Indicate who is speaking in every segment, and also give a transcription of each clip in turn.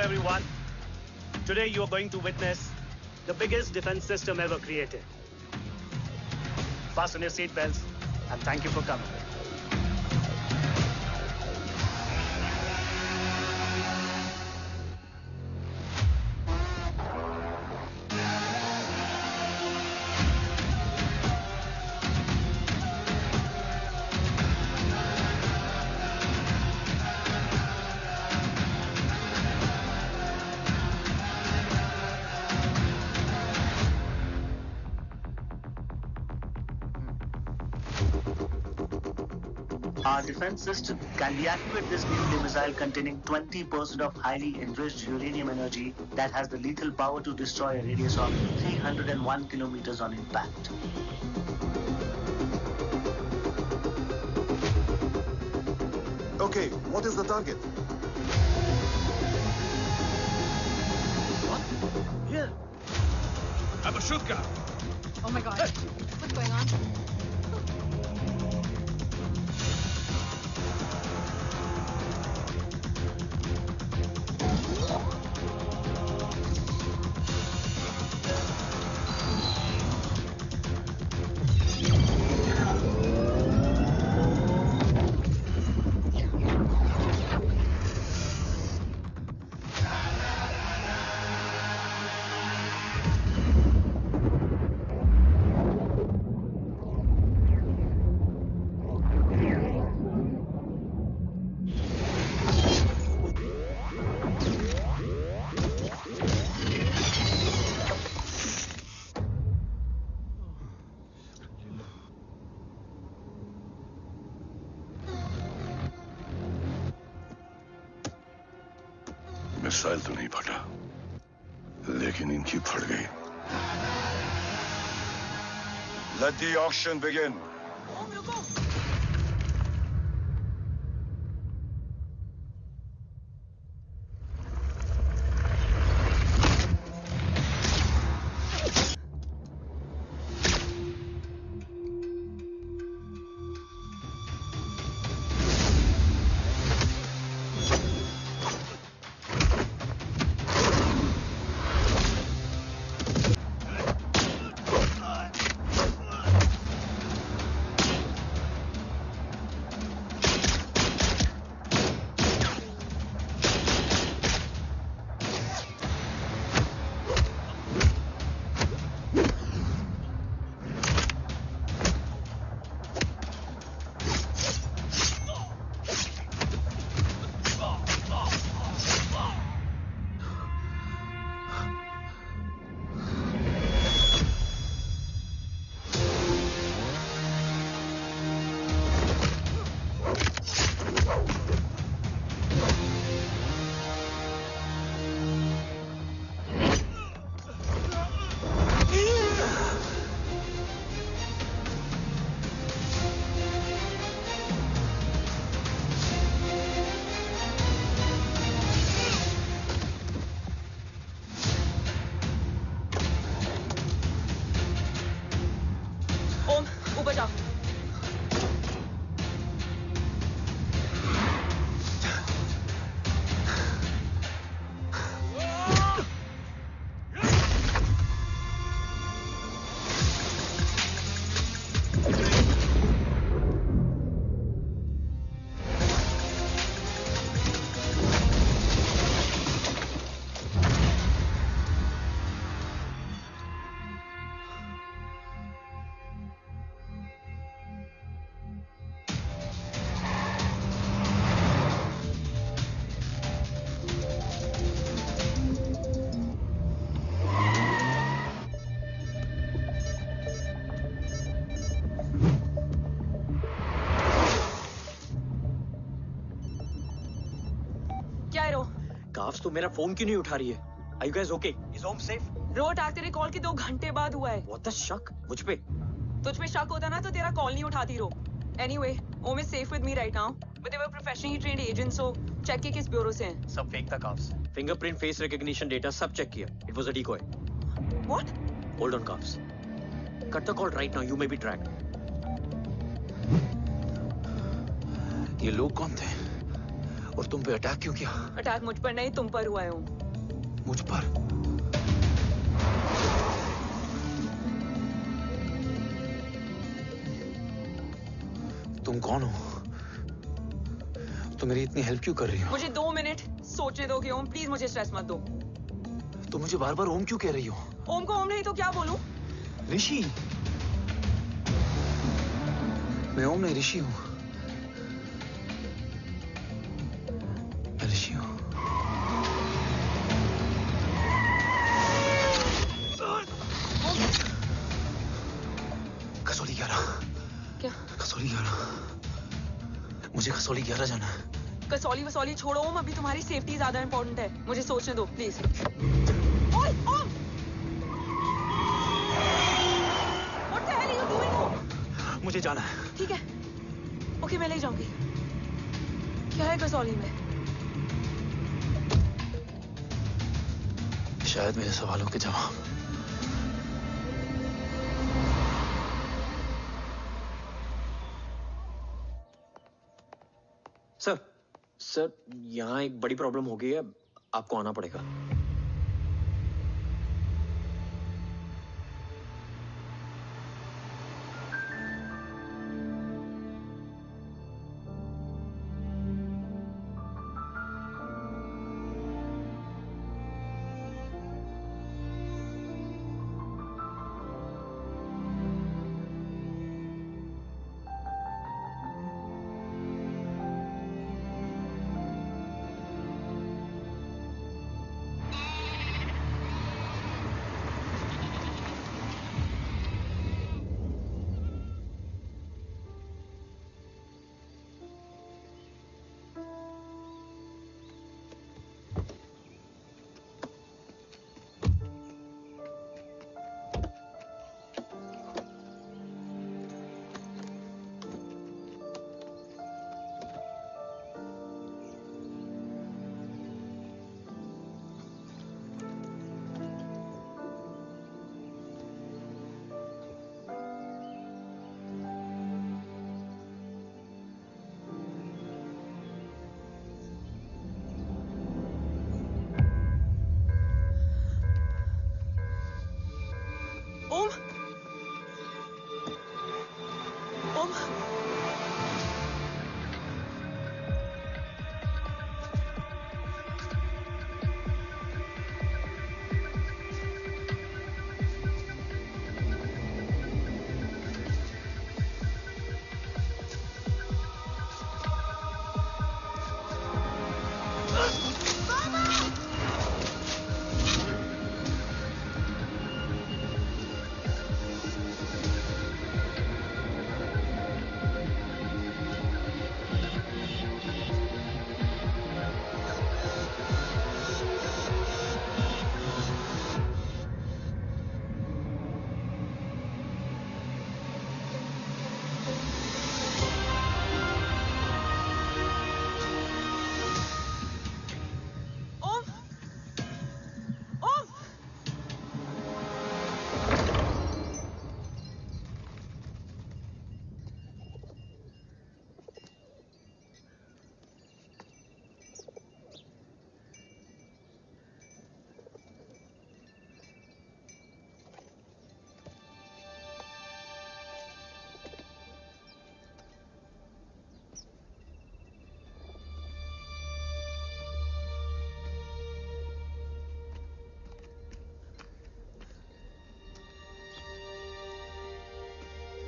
Speaker 1: everyone. Today you are going to witness the biggest defense system ever created. Fasten your seatbelts and thank you for coming. Our defense system can deactivate this nuclear missile containing 20% of highly enriched uranium energy that has the lethal power to destroy a radius of 301 kilometers on impact.
Speaker 2: Okay, what is the target?
Speaker 1: What? Here.
Speaker 3: Abashuka!
Speaker 4: Oh my god. What's going on?
Speaker 5: Missile तो नहीं फटा, लेकिन इनकी फट गई। Let the auction begin.
Speaker 1: Carbs तो मेरा phone क्यों नहीं उठा रही है? Are you guys okay? Is home safe?
Speaker 4: रो अटैक तेरे कॉल के 2 घंटे बाद हुआ है।
Speaker 1: What the शक? मुझ पे?
Speaker 4: तुझ पे शक होता ना तो तेरा कॉल नहीं उठाती रो। Anyway, Om is safe with me right now, but they were professionally trained agents, so check के किस ब्यूरो से हैं?
Speaker 1: सब फेक था carbs. Fingerprint, face recognition data सब चेक किया। It was a decoy.
Speaker 4: What?
Speaker 1: Hold on, carbs. Cut the call right now. You may be tracked.
Speaker 3: ये लोग कौन थे?
Speaker 6: और तुम पे अटैक क्यों किया?
Speaker 4: अटैक मुझ पर नहीं, तुम पर हुआ है ओम।
Speaker 6: मुझ पर? तुम कौन हो? तुम मेरी इतनी हेल्प क्यों कर रही हो?
Speaker 4: मुझे 2 मिनट सोचने दोगे ओम? प्लीज मुझे स्ट्रेस मत दो।
Speaker 6: तुम मुझे बार बार ओम क्यों कह रही हो?
Speaker 4: ओम को ओम नहीं तो क्या बोलूं?
Speaker 6: ऋषि। मैं ओम नहीं, ऋषि हूं। मैं ऋषि हूं। कसौली 11।
Speaker 4: क्या?
Speaker 6: कसौली 11। मुझे कसौली 11 जाना है।
Speaker 4: कसौली वसौली छोड़ो ओम, अभी तुम्हारी सेफ्टी ज्यादा इंपॉर्टेंट है। मुझे सोचने दो प्लीज। ओए ओम! What the hell are you doing, ओम?
Speaker 6: मुझे जाना है।
Speaker 4: ठीक है, ओके मैं ले जाऊंगी। क्या है कसौली में?
Speaker 6: शायद मेरे सवालों के जवाब।
Speaker 7: सर यहाँ एक बड़ी प्रॉब्लम हो गई है, आपको आना पड़ेगा।
Speaker 4: ओम! ओम!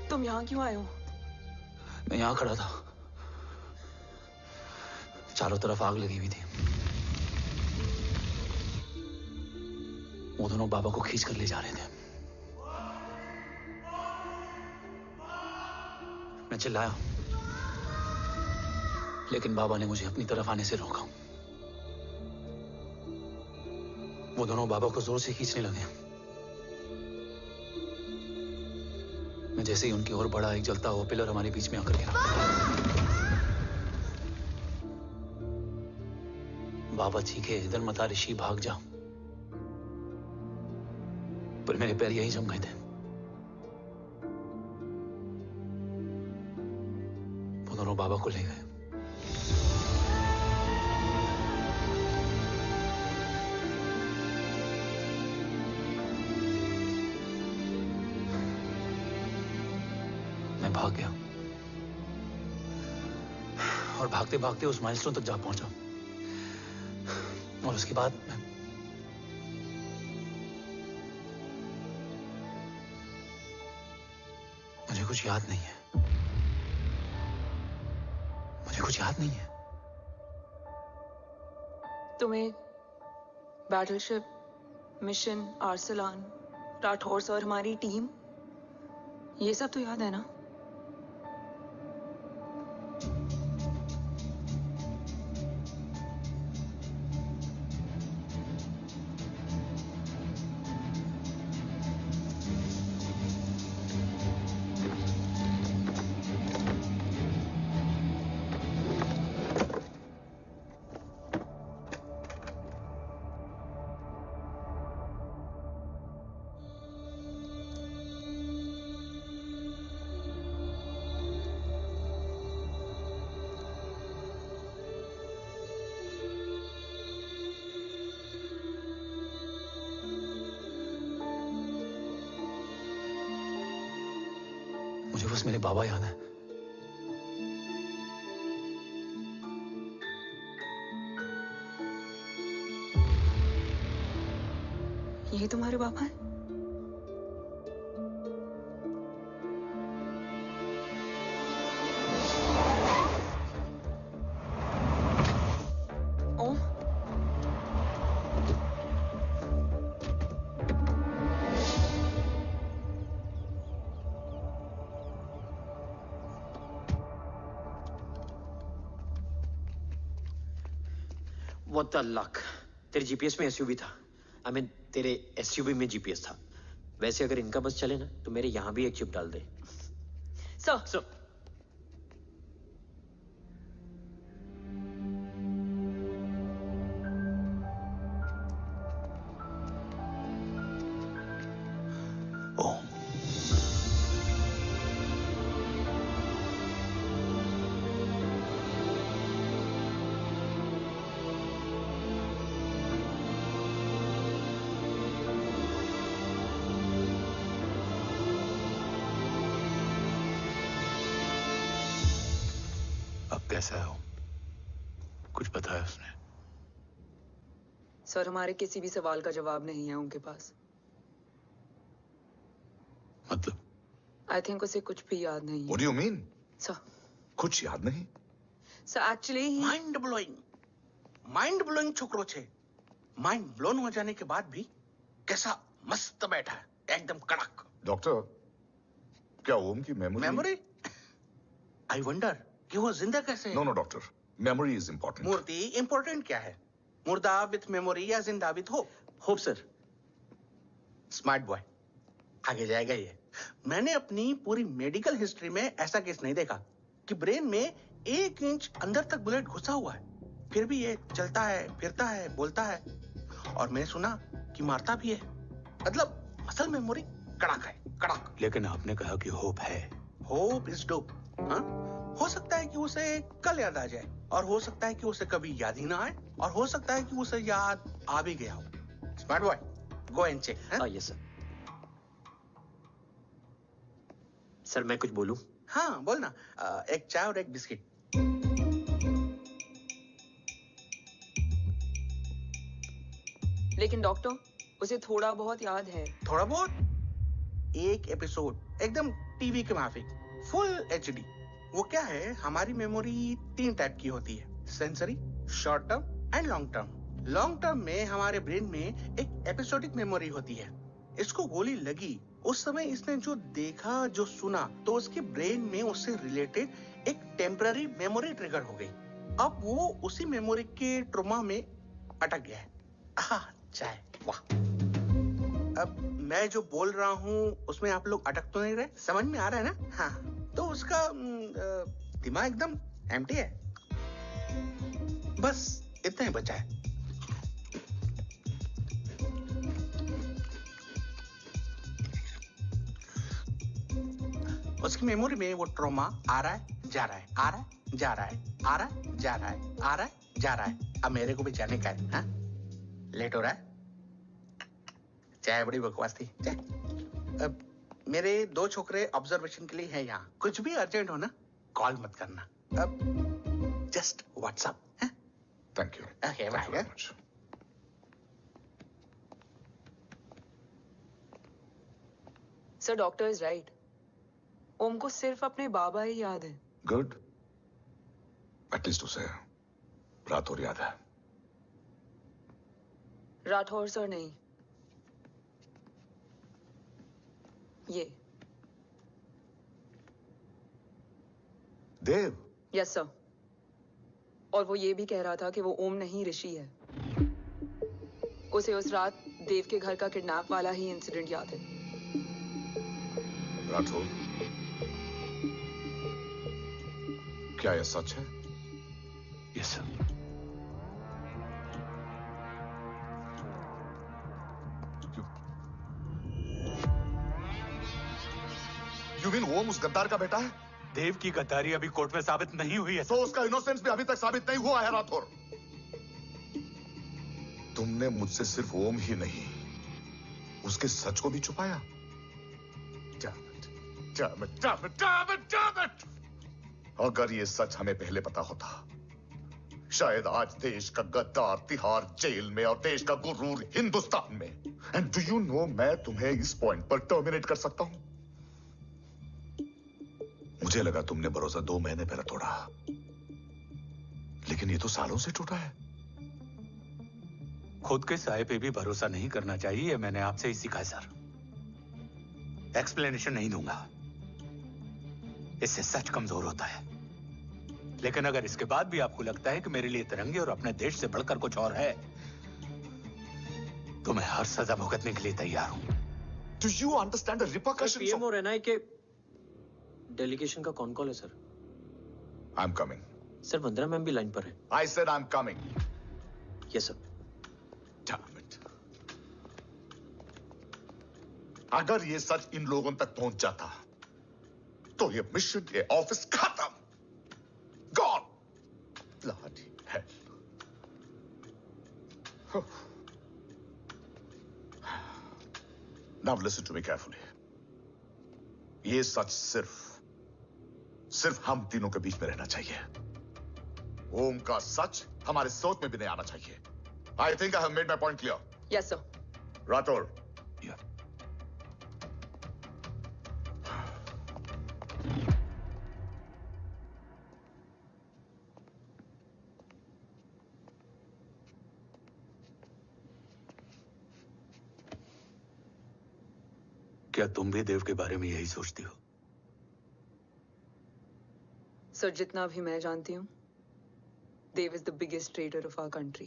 Speaker 4: तुम यहाँ क्यों आए हो?
Speaker 6: मैं यहाँ खड़ा था, चारों तरफ आग लगी हुई थी। वो दोनों बाबा को खींच कर ले जा रहे थे। मैं चिल्लाया, लेकिन बाबा ने मुझे अपनी तरफ आने से रोका। वो दोनों बाबा को जोर से खींचने लगे। मैं जैसे ही उनकी ओर बढ़ा, एक जलता हुआ पिलर हमारे बीच में आकर गिरा। बाबा चीखे, इधर मत आ ऋषि, भाग जा। पर मेरे पैर यहीं जम गए थे। वो दोनों बाबा को ले गए। भाग गया और भागते भागते उस माइलस्टोन तक जा पहुंचा। और उसके बाद मुझे कुछ याद नहीं है। मुझे कुछ याद नहीं है।
Speaker 4: तुम्हें बैटलशिप, मिशन, आर्सलान, राठौर और हमारी टीम, ये सब तो याद है ना?
Speaker 6: मुझे बस मेरे बाबा याद है।
Speaker 4: ये तुम्हारे पापा हैं? ओम,
Speaker 7: What the luck? तेरे जीपीएस में एसयूवी था। I mean, तेरे एसयूवी में जीपीएस था। वैसे अगर इनका बस चले ना तो मेरे यहां भी एक चिप डाल दे।
Speaker 4: सर।
Speaker 6: ओम, अब कैसा है ओम? कुछ बताया उसने?
Speaker 4: सर, हमारे किसी भी सवाल का जवाब नहीं है उनके पास।
Speaker 5: मतलब?
Speaker 4: आई थिंक उसे कुछ भी याद नहीं है।
Speaker 2: What do you mean?
Speaker 4: Sir,
Speaker 2: कुछ याद नहीं?
Speaker 4: सर एक्चुअली
Speaker 3: माइंड ब्लोइंग छोकरो छे। माइंड ब्लोन हो जाने के बाद भी कैसा मस्त बैठा है, एकदम कड़क।
Speaker 2: डॉक्टर, क्या ओम की
Speaker 3: मेमोरी? आई वंडर कि वो जिंदा कैसे है?
Speaker 2: No doctor, memory is important.
Speaker 3: मूर्ति इंपॉर्टेंट क्या है? मुर्दा विथ मेमोरी या जिंदा with hope?
Speaker 7: Hope sir.
Speaker 3: Smart boy, आगे जाएगा ये। मैंने अपनी पूरी मेडिकल हिस्ट्री में ऐसा केस नहीं देखा कि ब्रेन में 1 इंच अंदर तक बुलेट घुसा हुआ है, फिर भी ये चलता है, फिरता है, बोलता है, और मैंने सुना कि मारता भी है। मतलब असल मेमोरी कड़क है, कड़क।
Speaker 6: लेकिन आपने कहा कि होप है।
Speaker 3: Hope is dope. हाँ, हो सकता है कि उसे कल याद आ जाए, और हो सकता है कि उसे कभी याद ही ना आए, और हो सकता है कि उसे याद आ भी गया हो। Smart boy, go and check.
Speaker 7: Yes sir. Sir मैं कुछ बोलूं?
Speaker 3: हाँ बोल ना। एक चाय और एक बिस्किट।
Speaker 4: लेकिन डॉक्टर, उसे थोड़ा बहुत याद है।
Speaker 3: थोड़ा बहुत? एक एपिसोड एकदम टीवी के माफिक, फुल एचडी। वो क्या है, हमारी मेमोरी 3 टाइप की होती है, sensory, short term and long term. Long term में हमारे ब्रेन में एक एपिसोडिक मेमोरी होती है। इसको गोली लगी, उस समय इसने जो देखा, जो सुना, तो उसके ब्रेन में उससे रिलेटेड एक टेम्पररी मेमोरी ट्रिगर हो गई। अब वो उसी मेमोरी के ट्रॉमा में अटक गया है। चाय, वाह। अब मैं जो बोल रहा हूँ उसमें आप लोग अटक तो नहीं रहे? समझ में आ रहा है ना? हाँ, तो उसका दिमाग एकदम एम्प्टी है। बस इतना ही बचा है। उसकी मेमोरी में वो ट्रॉमा आ रहा है, जा रहा है, आ रहा है, जा रहा है, आ रहा है, जा रहा है, आ रहा है, जा रहा है। अब मेरे को भी जाने का है। हाँ? लेट हो रहा है? चाय बड़ी बकवास थी। चाय। अब मेरे 2 छोकरे ऑब्जर्वेशन के लिए हैं यहाँ। कुछ भी अर्जेंट हो ना, कॉल मत करना। अब just WhatsApp.
Speaker 2: Thank you.
Speaker 3: Okay, bye.
Speaker 4: Sir, doctor is right. Om को सिर्फ अपने बाबा ही याद है।
Speaker 2: गुड। एटलीस्ट उसे राठौर याद है।
Speaker 4: राठौर सर नहीं, ये
Speaker 2: देव।
Speaker 4: Yes sir. और वो ये भी कह रहा था कि वो ओम नहीं, ऋषि है। उसे उस रात देव के घर का किडनैप वाला ही इंसिडेंट याद है।
Speaker 2: राठौर, क्या यह सच है?
Speaker 6: Yes sir.
Speaker 2: यू मीन ओम उस गद्दार का बेटा है?
Speaker 8: देव की गद्दारी अभी कोर्ट में साबित नहीं हुई है।
Speaker 2: तो उसका इनोसेंस भी अभी तक साबित नहीं हुआ है राठौर। तुमने मुझसे सिर्फ ओम ही नहीं, उसके सच को भी छुपाया। Damn it! अगर ये सच हमें पहले पता होता, शायद आज देश का गद्दार तिहाड़ जेल में और देश का गुरूर हिंदुस्तान में। एंड डू यू नो, मैं तुम्हें इस पॉइंट पर टर्मिनेट कर सकता हूं। मुझे लगा तुमने भरोसा 2 महीने पहले तोड़ा, लेकिन ये तो सालों से टूटा है।
Speaker 8: खुद के साय पे भी भरोसा नहीं करना चाहिए, मैंने आपसे ही सीखा सर। एक्सप्लेनेशन नहीं दूंगा, इससे सच कमजोर होता है। लेकिन अगर इसके बाद भी आपको लगता है कि मेरे लिए तिरंगे और अपने देश से बढ़कर कुछ और है, तो मैं हर सजा भुगतने के लिए तैयार हूं।
Speaker 2: Do you understand the repercussions
Speaker 7: PM
Speaker 2: of...
Speaker 7: और एनआई के डेलीगेशन का कौन कॉल है sir?
Speaker 2: I'm coming.
Speaker 7: Sir, Vandana ma'am भी लाइन पर है।
Speaker 2: I said I'm coming.
Speaker 7: Yes sir.
Speaker 2: Damn it. अगर ये सच इन लोगों तक पहुंच जाता, तो ये मिशन, ये ऑफिस खत्म। Gone. Bloody hell. Now listen to me carefully. ये सच सिर्फ हम तीनों के बीच में रहना चाहिए। ओम का सच हमारे सोच में भी नहीं आना चाहिए। I think I have made my point clear.
Speaker 4: Yes sir.
Speaker 2: Rathore.
Speaker 6: Yeah.
Speaker 8: क्या तुम भी देव के बारे में यही सोचती हो?
Speaker 4: सर, जितना भी मैं जानती हूँ, Dev is the biggest trader of our country.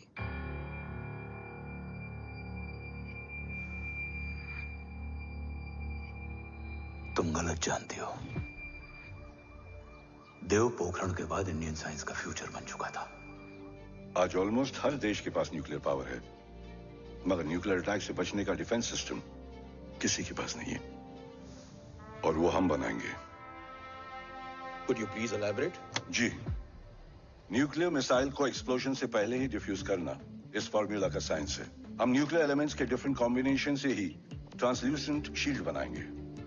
Speaker 8: तुम गलत जानती हो। देव पोखरण के बाद इंडियन साइंस का फ्यूचर बन चुका था।
Speaker 5: आज ऑलमोस्ट हर देश के पास न्यूक्लियर पावर है, मगर न्यूक्लियर अटैक से बचने का डिफेंस सिस्टम किसी के पास नहीं है, और वो हम बनाएंगे।
Speaker 6: Could you please elaborate?
Speaker 5: जी, न्यूक्लियर मिसाइल को एक्सप्लोजन से पहले ही डिफ्यूज करना इस फॉर्मूला का साइंस है। हम न्यूक्लियर एलिमेंट्स के डिफरेंट कॉम्बिनेशन से ही ट्रांसल्यूसेंट शील्ड बनाएंगे,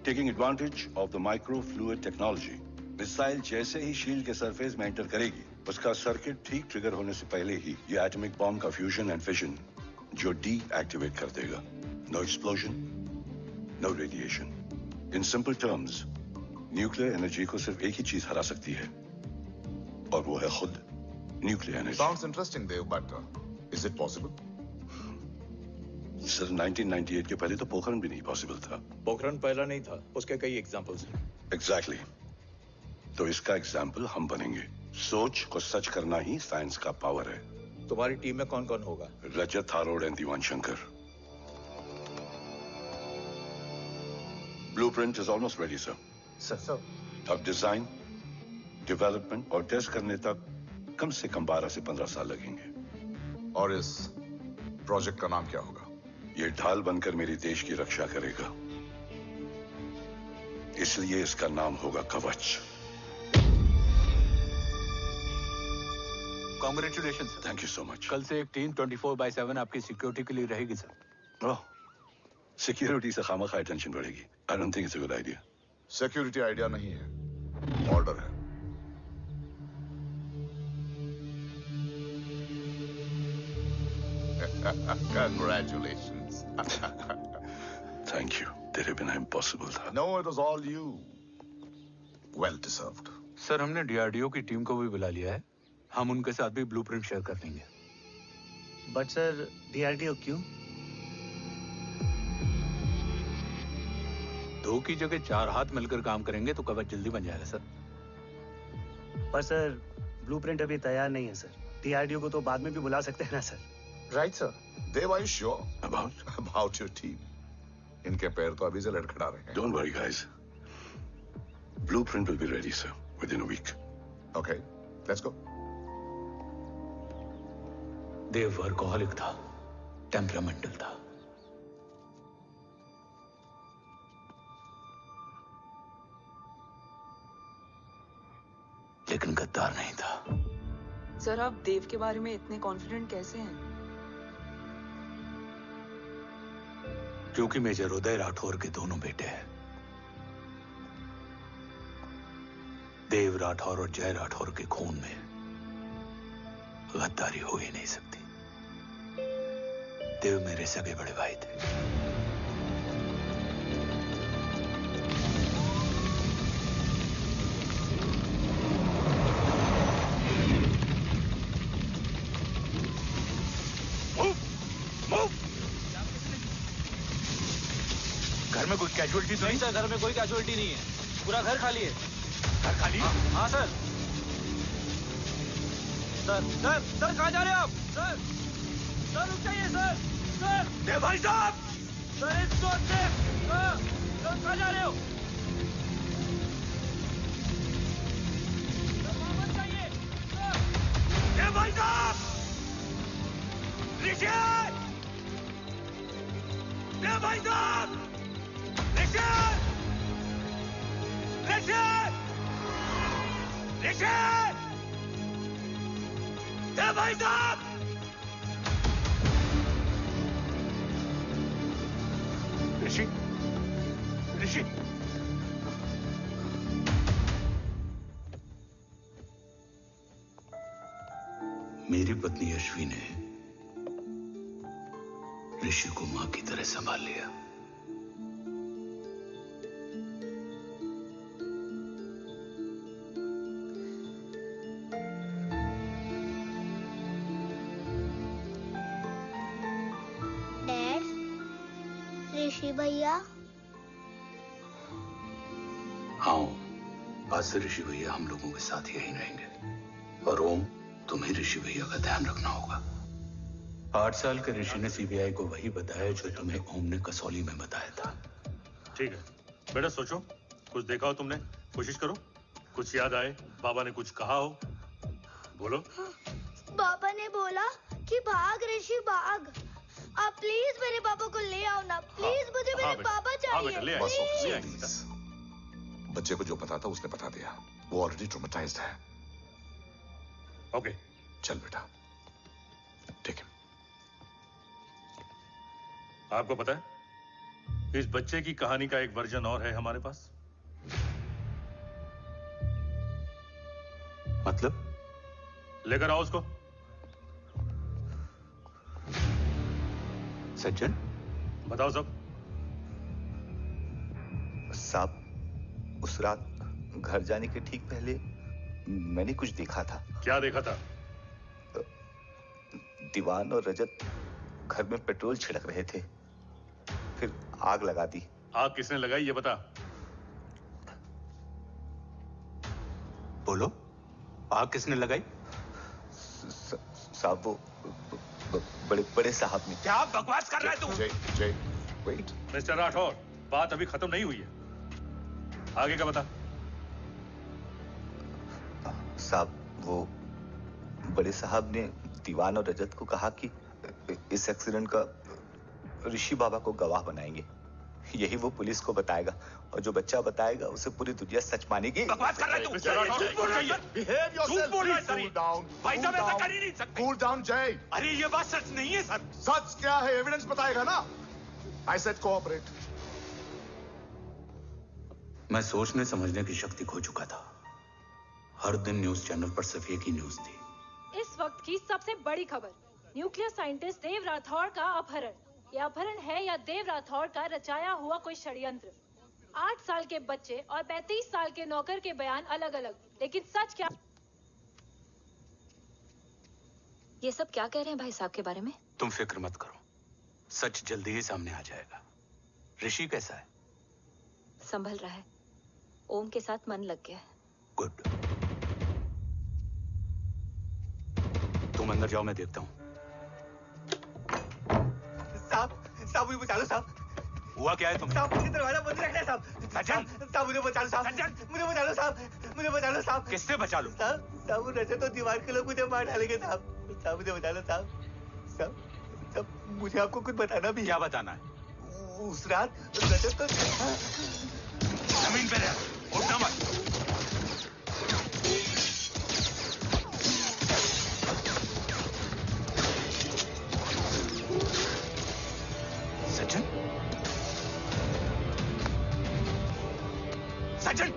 Speaker 5: taking advantage of the micro fluid technology. Missile जैसे ही शील्ड के सरफेस में एंटर करेगी, उसका सर्किट ठीक ट्रिगर होने से पहले ही ये एटॉमिक बॉम्ब का फ्यूजन एंड फिशन जो डीएक्टिवेट कर देगा। No explosion, no radiation. In simple terms, nuclear energy को सिर्फ एक ही चीज हरा सकती है, और वो है खुद nuclear energy.
Speaker 2: Sounds interesting, Dev, but is it possible?
Speaker 5: Sir, 1998 के पहले तो पोखरण भी नहीं पॉसिबल था।
Speaker 6: पोखरण पहला नहीं था, उसके कई एग्जांपल्स हैं।
Speaker 5: एग्जैक्टली। तो इसका एग्जाम्पल हम बनेंगे। सोच को सच करना ही साइंस का पावर है।
Speaker 6: तुम्हारी टीम में कौन कौन होगा?
Speaker 5: Rajat Tharod and Diwan Shankar. Blueprint is almost ready sir.
Speaker 3: Sir
Speaker 5: अब डिजाइन, डेवलपमेंट और टेस्ट करने तक कम से कम 12 से 15 साल लगेंगे।
Speaker 2: और इस प्रोजेक्ट का नाम क्या होगा?
Speaker 5: ये ढाल बनकर मेरे देश की रक्षा करेगा, इसलिए इसका नाम होगा कवच।
Speaker 8: Congratulation sir.
Speaker 5: Thank you so much.
Speaker 8: कल से एक टीम 24/7 आपकी सिक्योरिटी के लिए रहेगी सर।
Speaker 5: ओह, सिक्योरिटी से खामखा टेंशन बढ़ेगी। I don't think it's a good idea.
Speaker 2: Security idea नहीं है, ऑर्डर है। Congratulations.
Speaker 5: थैंक यू, तेरे बिना इम्पॉसिबल था।
Speaker 2: No, it was all you. Well deserved.
Speaker 8: Sir, हमने डीआरडीओ की टीम को भी बुला लिया है। हम उनके साथ भी ब्लूप्रिंट शेयर कर लेंगे।
Speaker 1: बट सर, डीआरडीओ क्यों?
Speaker 8: 2 की जगह 4 हाथ मिलकर काम करेंगे तो कवच जल्दी बन जाएगा सर।
Speaker 1: पर सर, ब्लूप्रिंट अभी तैयार नहीं है सर। डीआरडीओ को तो बाद में भी बुला सकते हैं ना sir?
Speaker 3: Right sir.
Speaker 2: Dave, are you sure about your team? इनके पैर तो अभी से लड़खड़ा रहे हैं।
Speaker 5: Don't worry, guys. Blueprint will be ready, sir, within a week.
Speaker 2: Okay, let's go.
Speaker 8: Dev workaholic था, टेम्परामेंटल था। लेकिन गद्दार नहीं था।
Speaker 4: सर, आप देव के बारे में इतने कॉन्फिडेंट कैसे हैं?
Speaker 8: क्योंकि मेजर उदय राठौर के दोनों बेटे हैं। देव राठौर और जय राठौर के खून में गद्दारी हो ही नहीं सकती। देव मेरे सगे बड़े भाई थे। घर में कोई कैजुअलिटी तो नहीं?
Speaker 6: सर, घर में कोई कैजुअलिटी नहीं है। पूरा घर खाली है।
Speaker 8: घर खाली?
Speaker 6: हाँ सर। सर कहाँ जा रहे हैं आप? सर रुक जाइए सर।
Speaker 8: देव भाई साहब!
Speaker 6: सर इसको सर कहाँ जा रहे हो? सर वापस जाइए।
Speaker 8: देव भाई साहब! ऋषि! देव भाई साहब! ऋषि! देव भाई साहब! ऋषि! मेरी पत्नी अश्वी ने ऋषि को मां की तरह संभाल लिया।
Speaker 9: ऋषि भैया।
Speaker 8: हाँ, आज से ऋषि भैया हम लोगों के साथ यहीं रहेंगे। और ओम, तुम्हें ऋषि भैया का ध्यान रखना होगा। 8 साल के ऋषि ने सीबीआई को वही बताया जो तुम्हें ओम ने कसौली में बताया था।
Speaker 10: ठीक है बेटा, सोचो, कुछ देखा हो तुमने, कोशिश करो, कुछ याद आए, बाबा ने कुछ कहा हो, बोलो।
Speaker 9: बाबा ने बोला कि भाग ऋषि भाग। आप प्लीज मेरे पापा को ले आओ ना, प्लीज। मुझे मेरे पापा चाहिए।
Speaker 2: बच्चे को जो पता था उसने बता दिया। वो ऑलरेडी ट्रॉमेटाइज्ड है।
Speaker 10: ओके,
Speaker 2: चल बेटा, ठीक है।
Speaker 10: आपको पता है, इस बच्चे की कहानी का एक वर्जन और है हमारे पास।
Speaker 8: मतलब?
Speaker 10: लेकर आओ उसको।
Speaker 8: सज्जन,
Speaker 10: बताओ सब।
Speaker 11: साहब, उस रात घर जाने के ठीक पहले मैंने कुछ देखा था।
Speaker 10: क्या देखा था?
Speaker 11: दीवान और रजत घर में पेट्रोल छिड़क रहे थे, फिर आग लगा दी।
Speaker 10: आग किसने लगाई ये बता।
Speaker 8: बोलो, आग किसने लगाई?
Speaker 11: साहब, वो बड़े साहब ने।
Speaker 8: क्या बकवास कर रहा है तू?
Speaker 2: जय, वेट।
Speaker 10: मिस्टर राठौर, बात अभी खत्म नहीं हुई है, आगे का बता।
Speaker 11: साहब, वो बड़े साहब ने दीवान और रजत को कहा कि इस एक्सीडेंट का ऋषि बाबा को गवाह बनाएंगे। यही वो पुलिस को बताएगा, और जो बच्चा बताएगा उसे पूरी दुनिया सच मानेगी।
Speaker 8: बकवास कर रहा है तू? झूठ बोल रहा है। झूठ बोल रहा है सर। भाई साहब, ऐसा कर ही नहीं सकते।
Speaker 2: कूल डाउन जय।
Speaker 8: अरे ये बात सच नहीं है सर।
Speaker 2: सच क्या है? एविडेंस बताएगा ना। I said cooperate.
Speaker 8: मैं सोचने समझने की शक्ति खो चुका था। हर दिन न्यूज चैनल पर सिर्फ एक ही न्यूज थी।
Speaker 12: इस वक्त की सबसे बड़ी खबर, न्यूक्लियर साइंटिस्ट देव राठौड़ का अपहरण। यह अपहरण है या देव राठौड़ का रचाया हुआ कोई षड्यंत्र? 8 साल के बच्चे और 35 साल के नौकर के बयान अलग अलग, लेकिन सच क्या?
Speaker 13: ये सब क्या कह रहे हैं भाई साहब के बारे में?
Speaker 8: तुम फिक्र मत करो, सच जल्दी ही सामने आ जाएगा। ऋषि कैसा है?
Speaker 13: संभल रहा है। ओम के साथ मन लग गया है।
Speaker 8: गुड। तुम अंदर जाओ, मैं देखता हूँ।
Speaker 11: साहब मुझे बचा लो साहब।
Speaker 8: हुआ क्या है तुम्हें?
Speaker 11: साहब मुझे दरवाजा बंद रखना है साहब।
Speaker 8: सज्जन,
Speaker 11: साहब मुझे बचा लो साहब। सज्जन मुझे बचा लो साहब। मुझे बचा लो साहब।
Speaker 8: किससे बचा लो?
Speaker 11: साहब वो रजत तो दीवार के लोग मुझे मार डालेंगे साहब। साहब मुझे बचा लो साहब। साहब मुझे आपको कुछ बताना भी है।
Speaker 8: क्या बताना है?
Speaker 11: उस रात रजत तो
Speaker 8: जमीन पे रह, उठना मत। सज्जन, सज्जन,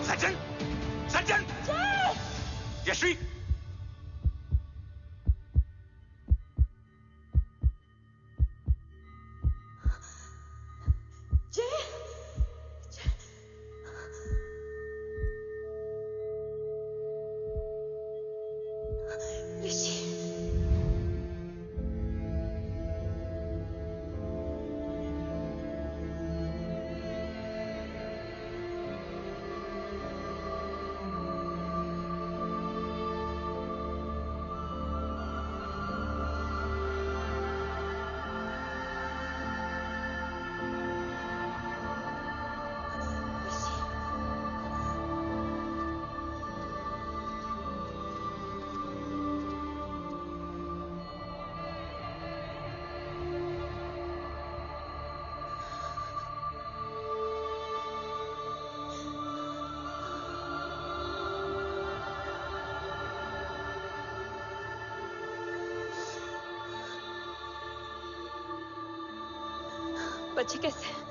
Speaker 8: सज्जन, सज्जन, यश्वी,
Speaker 13: बच्चे कैसे हैं?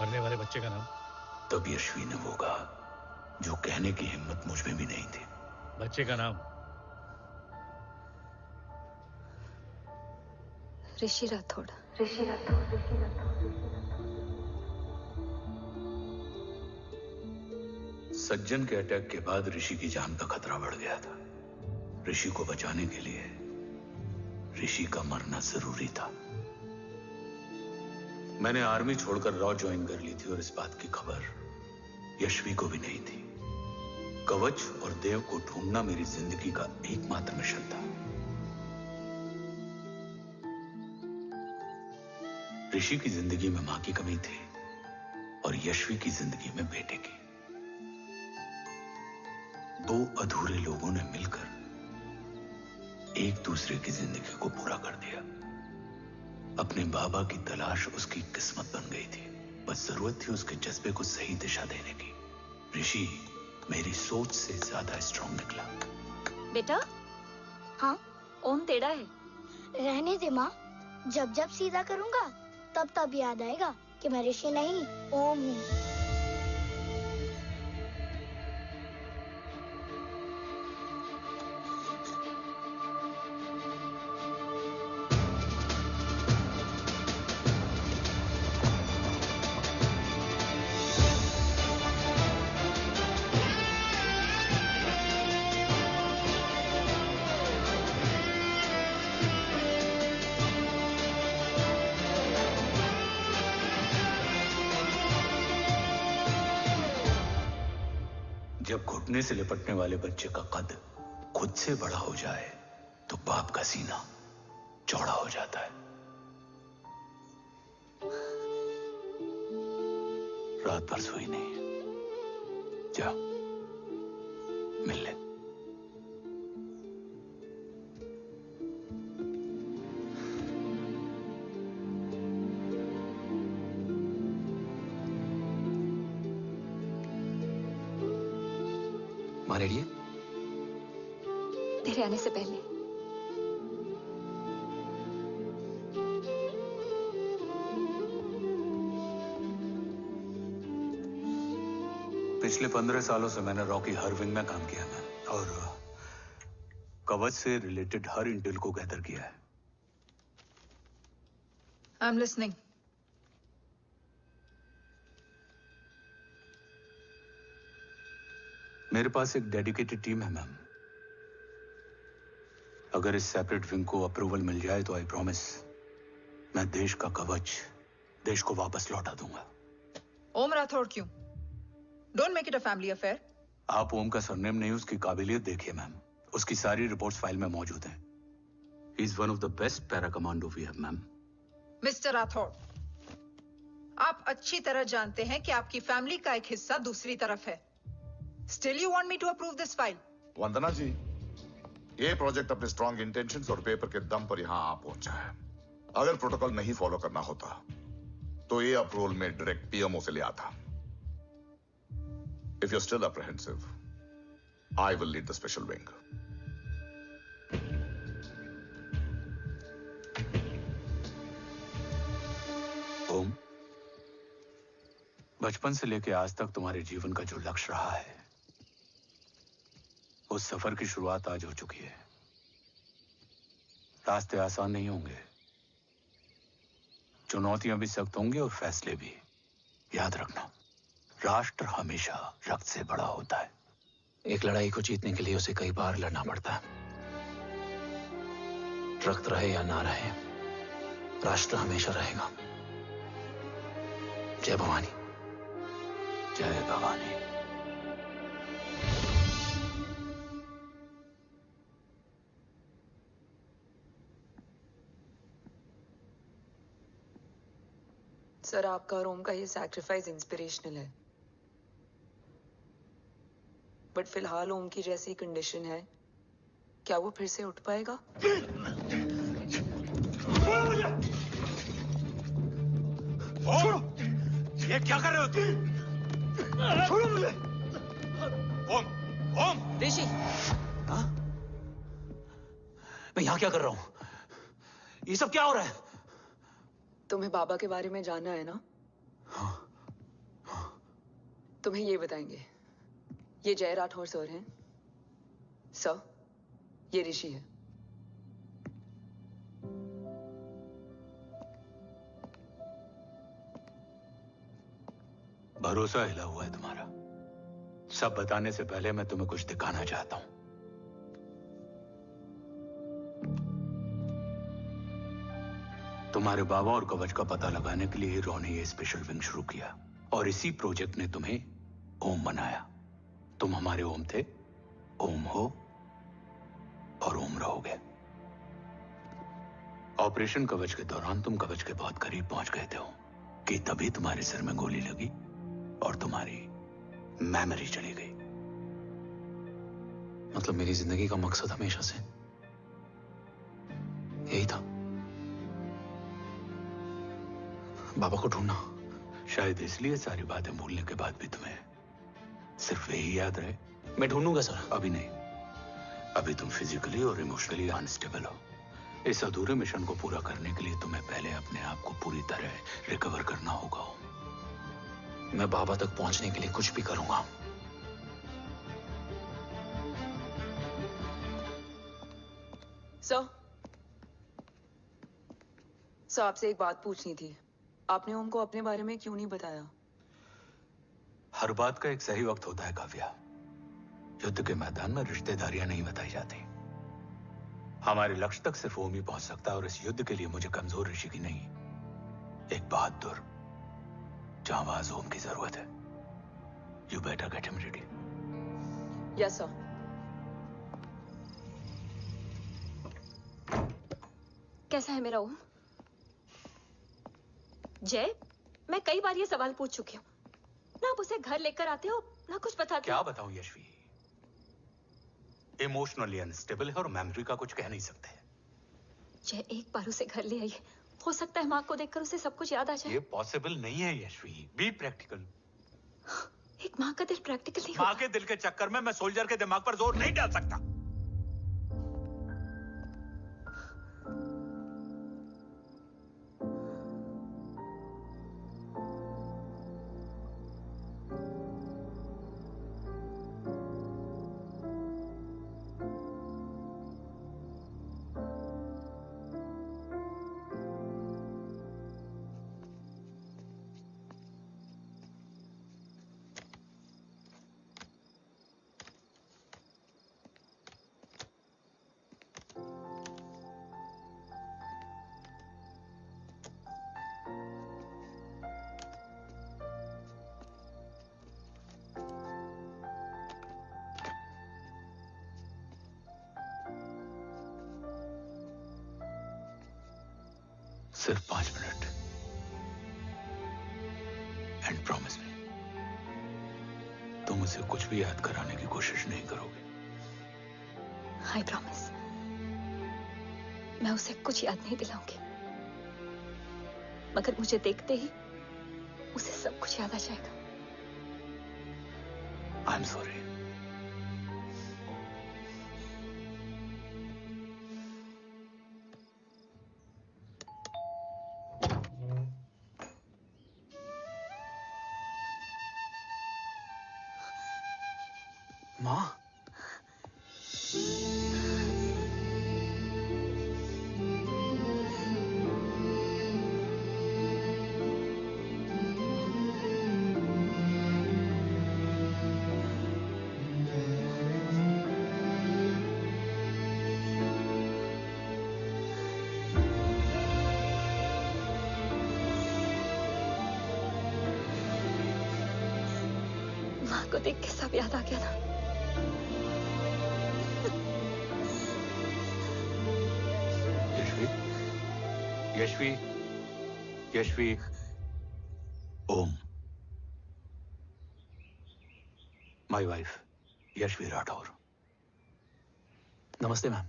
Speaker 10: मरने वाले बच्चे का नाम?
Speaker 8: तब यश्वी ने वो कहा जो कहने की हिम्मत मुझ में भी नहीं थी।
Speaker 10: बच्चे का नाम?
Speaker 13: ऋषि राठौड़।
Speaker 12: ऋषि राठौड़।
Speaker 8: सज्जन के अटैक के बाद ऋषि की जान का खतरा बढ़ गया था। ऋषि को बचाने के लिए ऋषि का मरना जरूरी था। मैंने आर्मी छोड़कर रॉ ज्वाइन कर ली थी और इस बात की खबर यश्वी को भी नहीं थी। कवच और देव को ढूंढना मेरी जिंदगी का एकमात्र मिशन था। ऋषि की जिंदगी में मां की कमी थी और यश्वी की जिंदगी में बेटे की। दो अधूरे लोगों ने मिलकर एक दूसरे की जिंदगी को पूरा कर दिया। अपने बाबा की तलाश उसकी किस्मत बन गई थी, बस जरूरत थी उसके जज्बे को सही दिशा देने की। ऋषि मेरी सोच से ज्यादा स्ट्रांग निकला।
Speaker 13: बेटा,
Speaker 9: हाँ
Speaker 13: ओम टेढ़ा है।
Speaker 9: रहने दे माँ, जब जब सीधा करूंगा तब तब याद आएगा कि मैं ऋषि नहीं ओम हूँ।
Speaker 6: जब घुटने से लिपटने वाले बच्चे का कद खुद से बड़ा हो जाए तो बाप का सीना चौड़ा हो जाता है। रात भर सोई नहीं, जा मिल ले।
Speaker 13: माँ रेडी है? तेरे आने से पहले।
Speaker 6: पिछले 15 सालों से मैंने रॉकी हर विंग में काम किया है और कवच से रिलेटेड हर इंटेल को गैदर किया है।
Speaker 4: I am listening.
Speaker 6: मेरे पास एक डेडिकेटेड टीम है मैम। अगर इस सेपरेट विंग को अप्रूवल मिल जाए तो आई प्रॉमिस मैं देश का कवच देश को वापस लौटा दूंगा।
Speaker 4: ओम राठौड़ क्यों? Don't make it a family affair.
Speaker 6: आप ओम का सरनेम नहीं, उसकी काबिलियत देखिए मैम। उसकी सारी रिपोर्ट्स फाइल में मौजूद हैं। He is one of the best para commando we have ma'am.
Speaker 4: Mister Rathore, आप अच्छी तरह जानते हैं कि आपकी फैमिली का एक हिस्सा दूसरी तरफ है। Still you want me to approve this file?
Speaker 2: वंदना जी, ये प्रोजेक्ट अपने स्ट्रॉन्ग इंटेंशंस और पेपर के दम पर यहां आ पहुंचा है। अगर प्रोटोकॉल नहीं फॉलो करना होता तो ये अप्रूवल में डायरेक्ट पीएमओ से ले आता। If you're still apprehensive, I will lead the special wing.
Speaker 6: ओम, बचपन से लेकर आज तक तुम्हारे जीवन का जो लक्ष्य रहा है, उस सफर की शुरुआत आज हो चुकी है। रास्ते आसान नहीं होंगे, चुनौतियां भी सख्त होंगी और फैसले भी। याद रखना, राष्ट्र हमेशा रक्त से बड़ा होता है।
Speaker 13: एक लड़ाई को जीतने के लिए उसे कई बार लड़ना पड़ता है। रक्त रहे या ना रहे, राष्ट्र हमेशा रहेगा। जय भवानी।
Speaker 6: जय भवानी।
Speaker 4: सर, आपका और ओम का ये सैक्रिफाइस इंस्पिरेशनल है, बट फिलहाल ओम की जैसी कंडीशन है, क्या वो फिर से उठ पाएगा?
Speaker 6: छोड़ो! ये क्या कर रहे हो तुम? छोड़ो मुझे! ओम! ओम!
Speaker 13: ऋषि! हाँ? मैं यहाँ क्या कर रहा हूँ? ये सब क्या हो रहा है?
Speaker 4: तुम्हें बाबा के बारे में जानना है ना? तुम्हें ये बताएंगे। ये जय राठौर सर हैं। सर, ये ऋषि है।
Speaker 6: भरोसा हिला हुआ है तुम्हारा। सब बताने से पहले मैं तुम्हें कुछ दिखाना चाहता हूं। तुम्हारे बाबा और कवच का पता लगाने के लिए हीरो ने ये स्पेशल विंग शुरू किया और इसी प्रोजेक्ट ने तुम्हें ओम बनाया। तुम हमारे ओम थे, ओम हो और ओम रहोगे। ऑपरेशन कवच के दौरान तुम कवच के बहुत करीब पहुंच गए थे कि तभी तुम्हारे सिर में गोली लगी और तुम्हारी मेमोरी चली गई।
Speaker 13: मतलब मेरी जिंदगी का मकसद हमेशा से यही था, बाबा को ढूंढना।
Speaker 6: शायद इसलिए सारी बातें भूलने के बाद भी तुम्हें सिर्फ यही याद रहे।
Speaker 13: मैं ढूंढूंगा सर।
Speaker 6: अभी नहीं, अभी तुम फिजिकली और इमोशनली अनस्टेबल हो। इस अधूरे मिशन को पूरा करने के लिए तुम्हें पहले अपने आप को पूरी तरह रिकवर करना होगा।
Speaker 13: मैं बाबा तक पहुंचने के लिए कुछ भी करूंगा।
Speaker 4: सर, आपसे एक बात पूछनी थी। आपने ओम को अपने बारे में क्यों नहीं बताया?
Speaker 6: हर बात का एक सही वक्त होता है काव्या। युद्ध के मैदान में रिश्तेदारियां नहीं बताई जाती। हमारे लक्ष्य तक सिर्फ ओम ही पहुंच सकता है और इस युद्ध के लिए मुझे कमजोर ऋषि की नहीं, एक बहादुर जांबाज ओम की जरूरत है। You better get him ready.
Speaker 4: Yes sir.
Speaker 13: कैसा है मेरा ओम? जय, मैं कई बार ये सवाल पूछ चुकी हूँ। ना आप उसे घर लेकर आते हो, ना कुछ बताते
Speaker 6: क्या
Speaker 13: हो।
Speaker 6: बताऊं यशवी? इमोशनली अनस्टेबल है और मेमोरी का कुछ कह नहीं सकते।
Speaker 13: जय, एक बार उसे घर ले आइए। हो सकता है माँ को देखकर उसे सब कुछ याद आ जाए।
Speaker 6: ये पॉसिबल नहीं है यशवी। Be practical.
Speaker 13: एक माँ का दिल प्रैक्टिकल नहीं
Speaker 6: माँ
Speaker 13: होता।
Speaker 6: के दिल के चक्कर में मैं सोल्जर के दिमाग पर जोर नहीं डाल सकता। सिर्फ 5 मिनट। एंड प्रॉमिस मी, तुम उसे कुछ भी याद कराने की कोशिश नहीं करोगे।
Speaker 13: I promise. मैं उसे कुछ याद नहीं दिलाऊंगी, मगर मुझे देखते ही उसे सब कुछ याद आ जाएगा।
Speaker 6: I am sorry. माँ,
Speaker 13: माँ को देख के सब याद आ गया ना।
Speaker 6: Yashvi, Yashvi, Om, my wife Yashvi Rathore.
Speaker 14: नमस्ते मैम।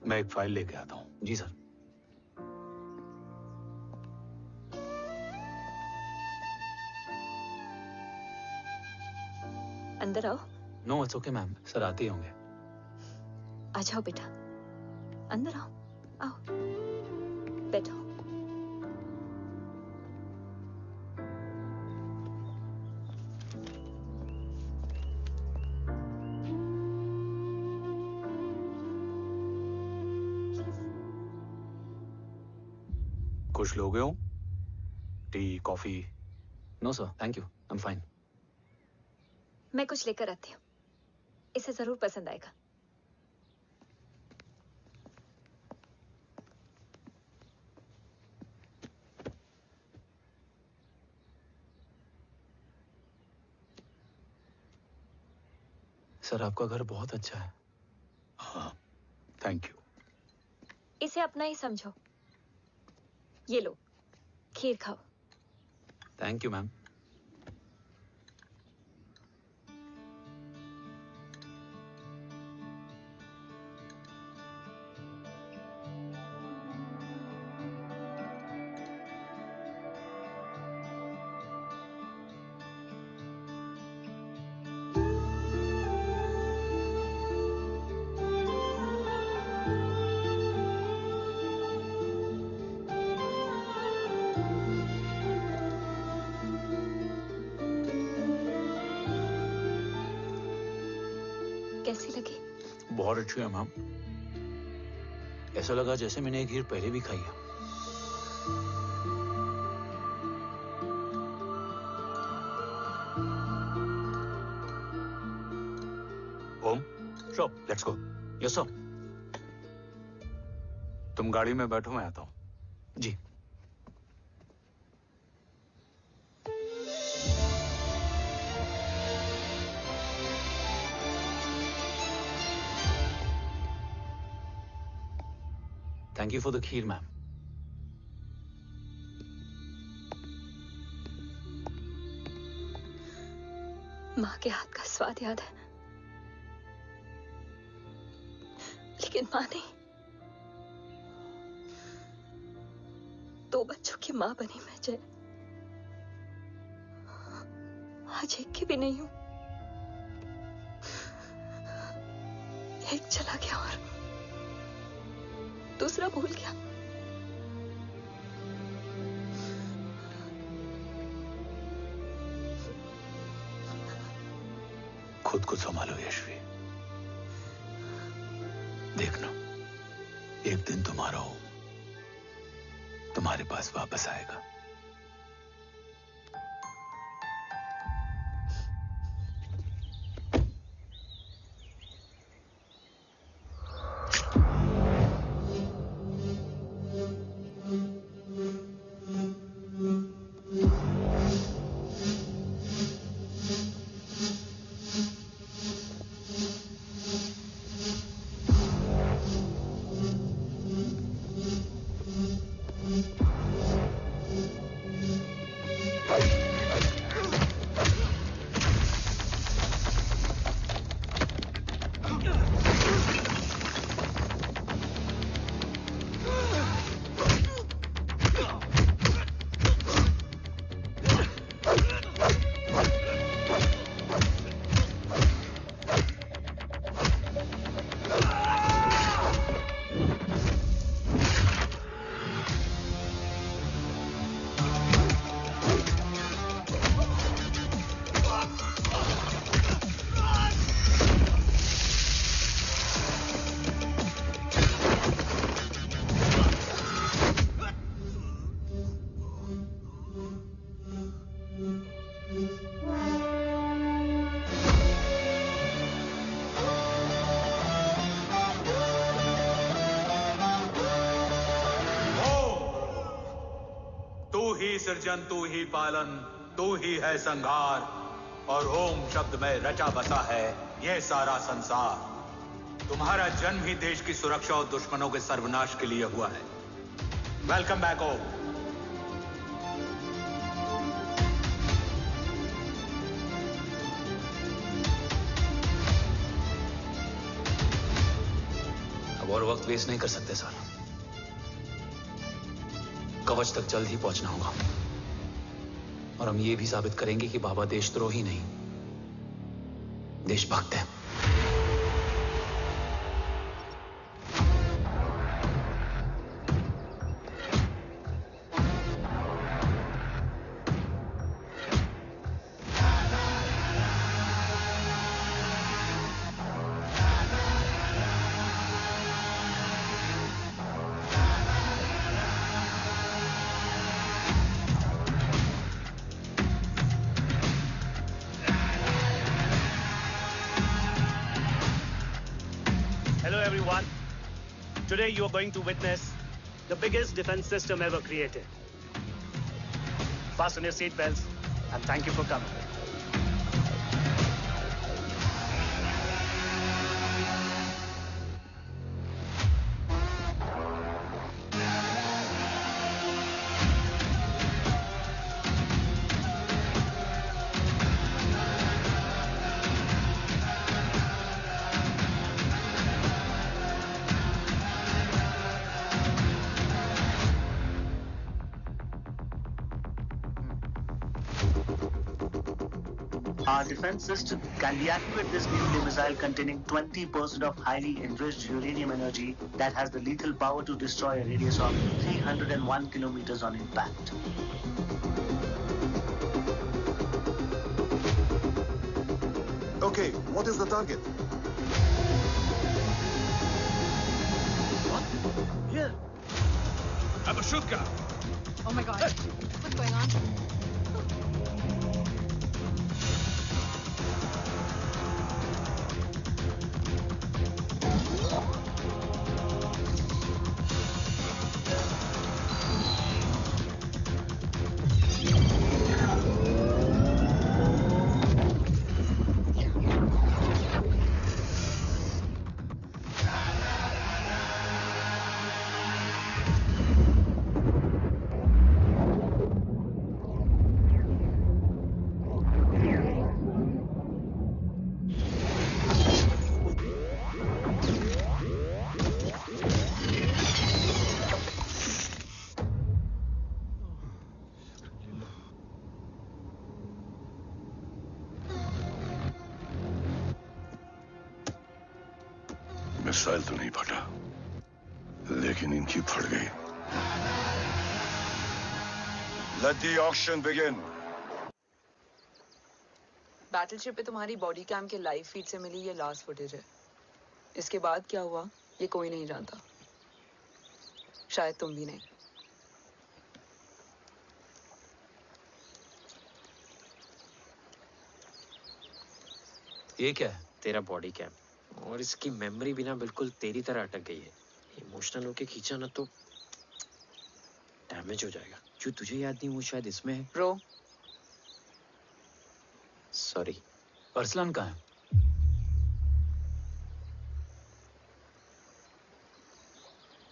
Speaker 6: मैं एक फाइल लेके आता हूं।
Speaker 14: जी सर।
Speaker 13: अंदर आओ।
Speaker 14: No it's okay ma'am, sir आते ही होंगे।
Speaker 13: आ जाओ बेटा, अंदर आओ। आओ, बैठो।
Speaker 6: कुछ लोगे हो? Tea, coffee?
Speaker 14: No sir, thank you, I am fine.
Speaker 13: मैं कुछ लेकर आती हूँ, इसे जरूर पसंद आएगा।
Speaker 14: सर आपका घर बहुत अच्छा है।
Speaker 6: हाँ, थैंक यू।
Speaker 13: इसे अपना ही समझो। ये लो, खीर खाओ।
Speaker 14: Thank you ma'am.
Speaker 13: कैसी लगी?
Speaker 14: बहुत अच्छी है मैम। ऐसा लगा जैसे मैंने एक खीर पहले भी खाई है।
Speaker 6: Om,
Speaker 14: sure, let's go. Yes sir.
Speaker 6: तुम गाड़ी में बैठो, मैं आता हूं।
Speaker 14: जी। Thank you for the kheer, ma'am.
Speaker 13: माँ के हाथ का स्वाद याद है, लेकिन माँ नहीं। 2 बच्चों की माँ बनी मैं जय। आज एक की भी नहीं हूं। एक चला गया और दूसरा भूल गया।
Speaker 6: खुद को संभालो यशवी। देखना, एक दिन तुम्हारा हो तुम्हारे पास वापस आएगा। सृजन तू ही पालन, तू ही है संहार, और ओम शब्द में रचा बसा है ये सारा संसार। तुम्हारा जन्म ही देश की सुरक्षा और दुश्मनों के सर्वनाश के लिए हुआ है। वेलकम बैक ओम।
Speaker 14: अब और वक्त वेस्ट नहीं कर सकते सर। कवच तक जल्द ही पहुंचना होगा और हम ये भी साबित करेंगे कि बाबा देशद्रोही नहीं, देशभक्त है।
Speaker 1: Today you are going to witness the biggest defense system ever created. Fasten your seatbelts and thank you for coming. Our defense system can deactivate this nuclear missile containing 20% of highly enriched uranium energy that has the lethal power to destroy a radius of 301 kilometers on impact.
Speaker 15: Okay, what is the target?
Speaker 16: What? Here. Abashuka!
Speaker 12: Oh my god. What's going on?
Speaker 5: Missile तो नहीं फटा, लेकिन इनकी फट गई। Let the auction begin.
Speaker 4: Battleship पे तुम्हारी body cam के लाइव फीड से मिली ये लास्ट फुटेज है। इसके बाद क्या हुआ ये कोई नहीं जानता, शायद तुम भी नहीं।
Speaker 14: ये क्या है?
Speaker 7: तेरा बॉडी कैम, और इसकी मेमोरी भी ना बिल्कुल तेरी तरह अटक गई है। इमोशनल होके खींचा ना तो डैमेज हो जाएगा। जो तुझे याद नहीं वो शायद इसमें है।
Speaker 4: Bro
Speaker 7: sorry.
Speaker 14: अरसलान कहाँ है?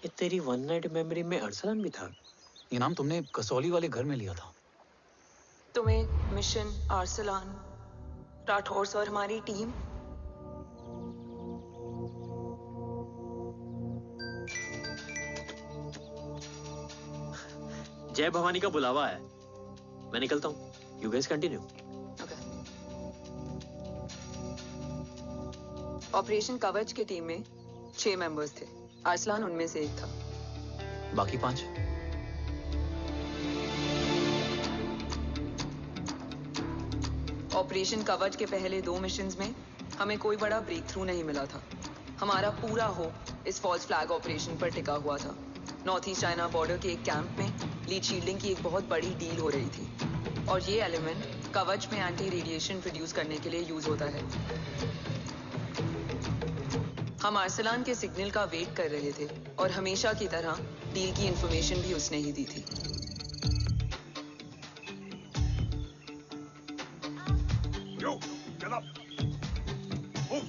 Speaker 7: ये तेरी वन नाइट मेमोरी में अरसलान भी था?
Speaker 14: ये नाम तुमने कसौली वाले घर में लिया था।
Speaker 4: तुम्हें मिशन, अरसलान, राठौर और हमारी टीम।
Speaker 7: जय भवानी का बुलावा है, मैं निकलता हूँ। You guys continue.
Speaker 4: ऑपरेशन कवच की टीम में 6 मेंबर्स थे, अरसलान उनमें से एक था।
Speaker 14: बाकी 5?
Speaker 4: ऑपरेशन कवच के पहले 2 मिशंस में हमें कोई बड़ा ब्रेक थ्रू नहीं मिला था। हमारा पूरा होप इस फॉल्स फ्लैग ऑपरेशन पर टिका हुआ था। नॉर्थ ईस्ट चाइना बॉर्डर के एक कैंप में लीड शील्डिंग की एक बहुत बड़ी डील हो रही थी, और ये एलिमेंट कवच में एंटी रेडिएशन प्रोड्यूस करने के लिए यूज होता है। हम अरसलान के सिग्नल का वेट कर रहे थे, और हमेशा की तरह डील की इंफॉर्मेशन भी उसने ही दी थी।
Speaker 16: Yo, get up. Move.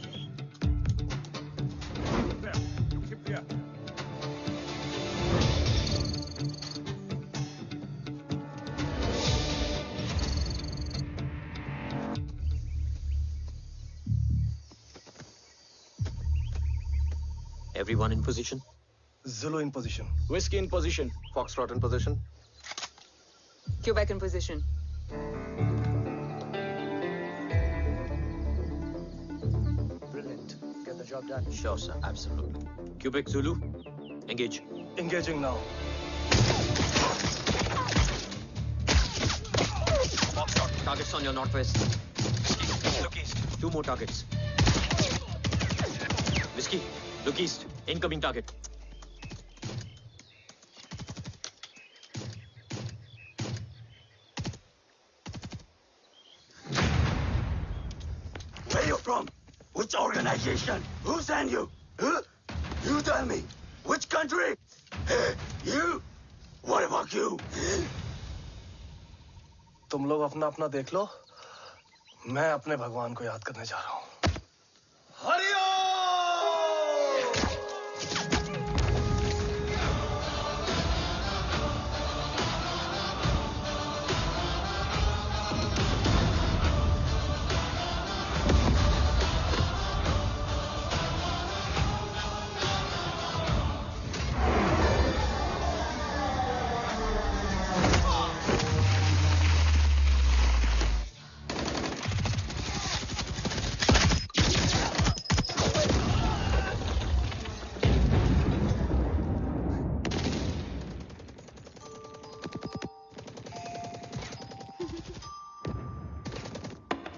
Speaker 16: There. You keep there.
Speaker 7: Everyone in position?
Speaker 17: Zulu in position.
Speaker 18: Whiskey in position.
Speaker 17: Foxtrot in position.
Speaker 4: Quebec in position.
Speaker 18: Brilliant. Get the job done.
Speaker 7: Sure, sir. Absolutely. Quebec Zulu, engage.
Speaker 17: Engaging now.
Speaker 7: Foxtrot, targets on your northwest.
Speaker 17: Look east.
Speaker 7: 2 more targets. Whiskey, look east. Incoming target.
Speaker 19: Where you from? Which organization? Who sent you? Huh? You tell me. Which country? You? What about you?
Speaker 17: तुम लोग अपना अपना देख लो, मैं अपने भगवान को याद करने जा रहा हूँ।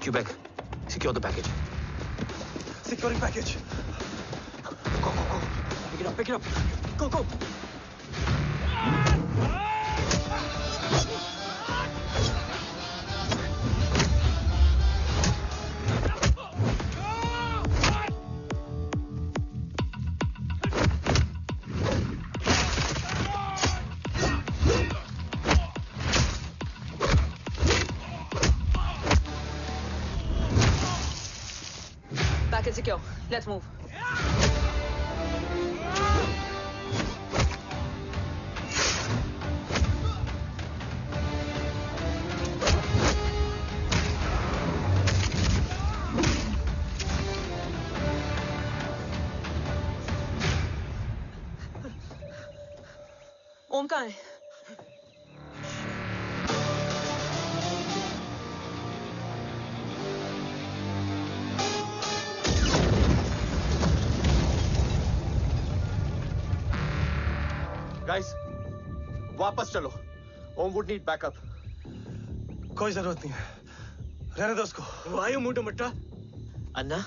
Speaker 14: Quebec, secure the package.
Speaker 17: Securing package.
Speaker 7: Go, go, go. Pick it up, pick it up. Go, go.
Speaker 4: Package secure. Let's move. ओम कहाँ है?
Speaker 17: गाइस, वापस चलो। ओम वुड नीड बैकअप। कोई जरूरत नहीं है, रहने दो उसको।
Speaker 7: Why you moved to Mutta? Anna,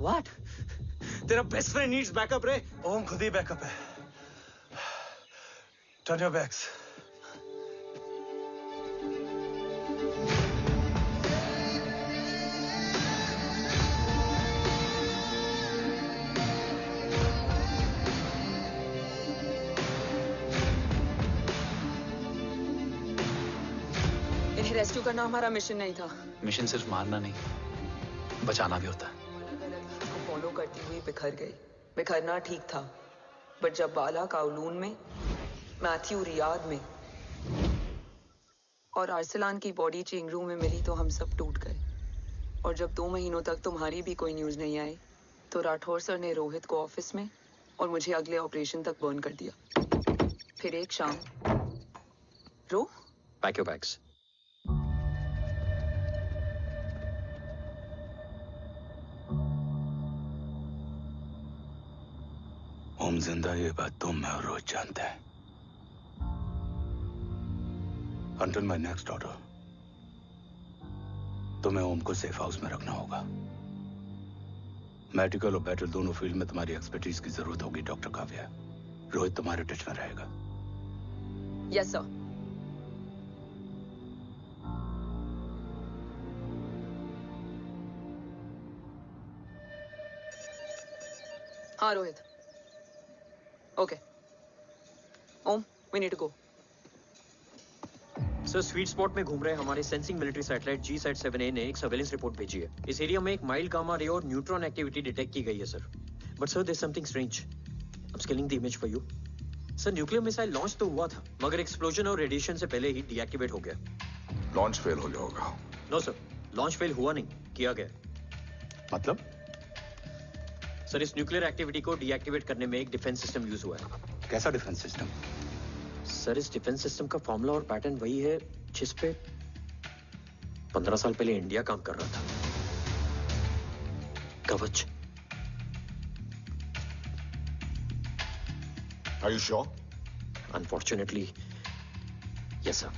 Speaker 7: what? तेरा बेस्ट फ्रेंड नीड्स बैकअप रे।
Speaker 17: ओम खुद ही बैकअप है। Turn your backs.
Speaker 4: इन्हें रेस्क्यू करना हमारा मिशन नहीं था।
Speaker 14: मिशन सिर्फ मारना नहीं, बचाना भी होता है।
Speaker 4: उसको फॉलो करती हुई बिखर गई। बिखरना ठीक था, बट जब बाला काउलून में, मैथ्यू रियाद में और अरसलान की बॉडी चेंज रूम में मिली तो हम सब टूट गए। और जब 2 महीनों तक तुम्हारी भी कोई न्यूज नहीं आई तो राठौर सर ने रोहित को ऑफिस में और मुझे अगले ऑपरेशन तक बर्न कर दिया। फिर एक शाम
Speaker 7: पैक योर बैग्स।
Speaker 8: ओम जिंदा, ये बात तुम मैं और रोहित जानते हैं। Until my next order, तुम्हें ओम को सेफ हाउस में रखना होगा। मेडिकल और बैटल दोनों फील्ड में तुम्हारी एक्सपर्टीज की जरूरत होगी डॉक्टर काव्या। रोहित तुम्हारे टच में रहेगा।
Speaker 4: Yes sir. हाँ Rohit. Okay Om, we need to go.
Speaker 7: Sir, sweet spot में घूम रहे हमारे सेंसिंग मिलिट्री सैटेलाइट G-7A ने एक सर्वेलेंस रिपोर्ट भेजी है। इस एरिया में एक माइल्ड गामा रे और न्यूट्रॉन एक्टिविटी डिटेक्ट की गई है sir. But sir, there is something strange. I am scanning the image for you. Sir, nuclear missile launch तो हुआ था, मगर एक्सप्लोजन और रेडिएशन से पहले ही डीएक्टिवेट हो गया।
Speaker 2: लॉन्च फेल हो गया होगा।
Speaker 7: नो सर, लॉन्च फेल हुआ नहीं, किया गया।
Speaker 8: मतलब?
Speaker 7: सर, इस न्यूक्लियर एक्टिविटी को डीएक्टिवेट करने में एक डिफेंस सिस्टम यूज हुआ है।
Speaker 8: कैसा डिफेंस सिस्टम?
Speaker 7: सर, इस डिफेंस सिस्टम का फॉर्मूला और पैटर्न वही है जिस पे 15 साल पहले इंडिया काम कर रहा था। कवच।
Speaker 2: Are you sure?
Speaker 7: Unfortunately, yes sir.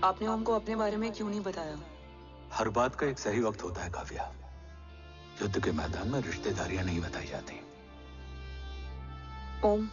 Speaker 4: आपने ओम को अपने बारे में क्यों नहीं बताया?
Speaker 6: हर बात का एक सही वक्त होता है काव्या। युद्ध के मैदान में रिश्तेदारियां नहीं बताई जाती।
Speaker 4: ओम,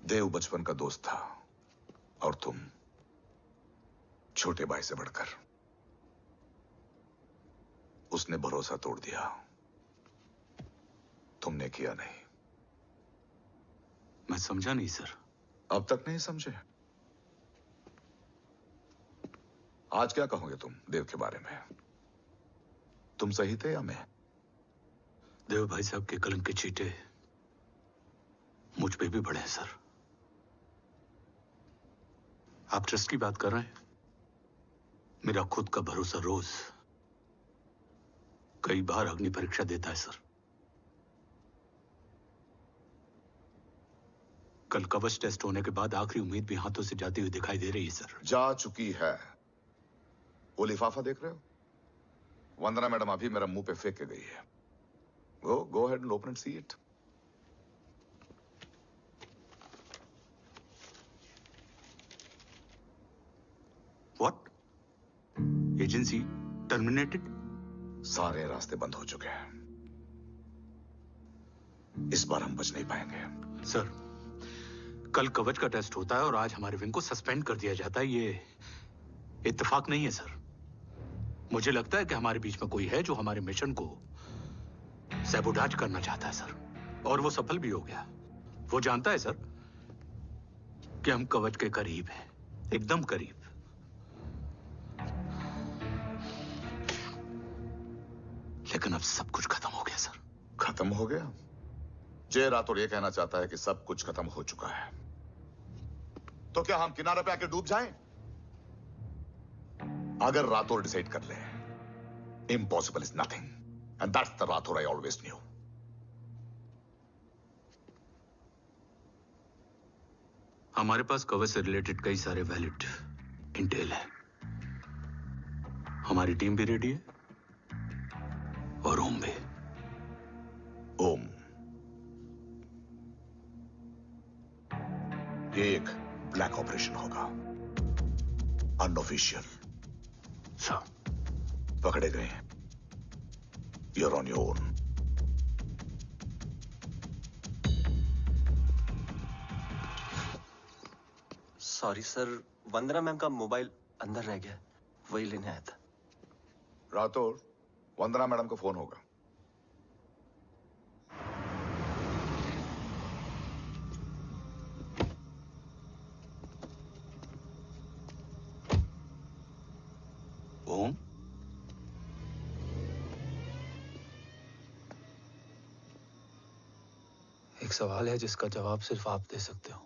Speaker 2: देव बचपन का दोस्त था और तुम छोटे भाई से बढ़कर। उसने भरोसा तोड़ दिया, तुमने किया नहीं।
Speaker 6: मैं समझा नहीं सर।
Speaker 2: अब तक नहीं समझे? आज क्या कहोगे तुम देव के बारे में? तुम सही थे या मैं?
Speaker 6: देव भाई साहब के कलंक के चीटे मुझ पे भी पड़े हैं सर। आप ट्रस्ट की बात कर रहे हैं? मेरा खुद का भरोसा रोज कई बार अग्नि परीक्षा देता है सर। कल कवच टेस्ट होने के बाद आखिरी उम्मीद भी हाथों से जाती हुई दिखाई दे रही है सर।
Speaker 2: जा चुकी है। वो लिफाफा देख रहे हो? वंदना मैडम अभी मेरा मुंह पे फेंक के गई है। Go ahead and open and see it.
Speaker 6: What? Agency terminated?
Speaker 2: सारे रास्ते बंद हो चुके हैं। इस बार हम बच नहीं पाएंगे।
Speaker 6: सर, कल कवच का टेस्ट होता है और आज हमारे विंग को सस्पेंड कर दिया जाता है। ये इत्तेफाक नहीं है सर। मुझे लगता है कि हमारे बीच में कोई है जो हमारे मिशन को सैबोटाज करना चाहता है सर, और वो सफल भी हो गया। वो जानता है सर कि हम कवच के करीब हैं, एकदम करीब। लेकिन अब सब कुछ खत्म हो गया सर।
Speaker 2: खत्म हो गया? जय राठौर ये कहना चाहता है कि सब कुछ खत्म हो चुका है। तो क्या हम किनारे पे आके डूब जाएं? अगर राठौर डिसाइड कर ले, impossible is nothing, and that's the Rathore I always new.
Speaker 6: हमारे पास कवच से रिलेटेड कई सारे वैलिड इंटेल है। हमारी टीम भी रेडी है और ओम भी।
Speaker 2: ओम, ये एक ब्लैक ऑपरेशन होगा, अनऑफिशियल।
Speaker 6: सर,
Speaker 2: पकड़े गए, you're on your own.
Speaker 17: Sorry sir, Vandana ma'am का मोबाइल अंदर रह गया, वही लेने आया था।
Speaker 2: राठौर, वंदना मैडम को फोन होगा।
Speaker 6: ओम,
Speaker 14: एक सवाल है जिसका जवाब सिर्फ आप दे सकते हो।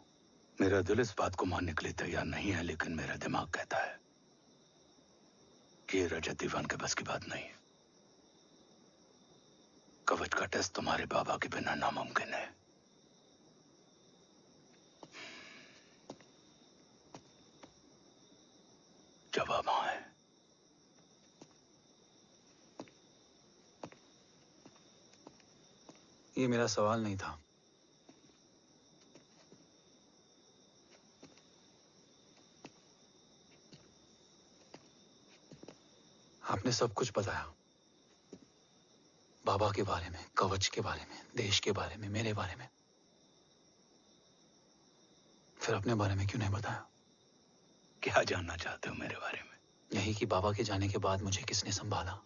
Speaker 6: मेरा दिल इस बात को मानने के लिए तैयार नहीं है, लेकिन मेरा दिमाग कहता है कि रजत दीवान के बस की बात नहीं। कवच का टेस्ट तुम्हारे बाबा के बिना नामुमकिन है। जवाब हाँ है।
Speaker 14: ये मेरा सवाल नहीं था। आपने सब कुछ बताया, बाबा के बारे में, कवच के बारे में, देश के बारे में, मेरे बारे में। फिर अपने बारे में क्यों नहीं बताया?
Speaker 6: क्या जानना चाहते हो मेरे बारे में?
Speaker 14: यही कि बाबा के जाने के बाद मुझे किसने संभाला?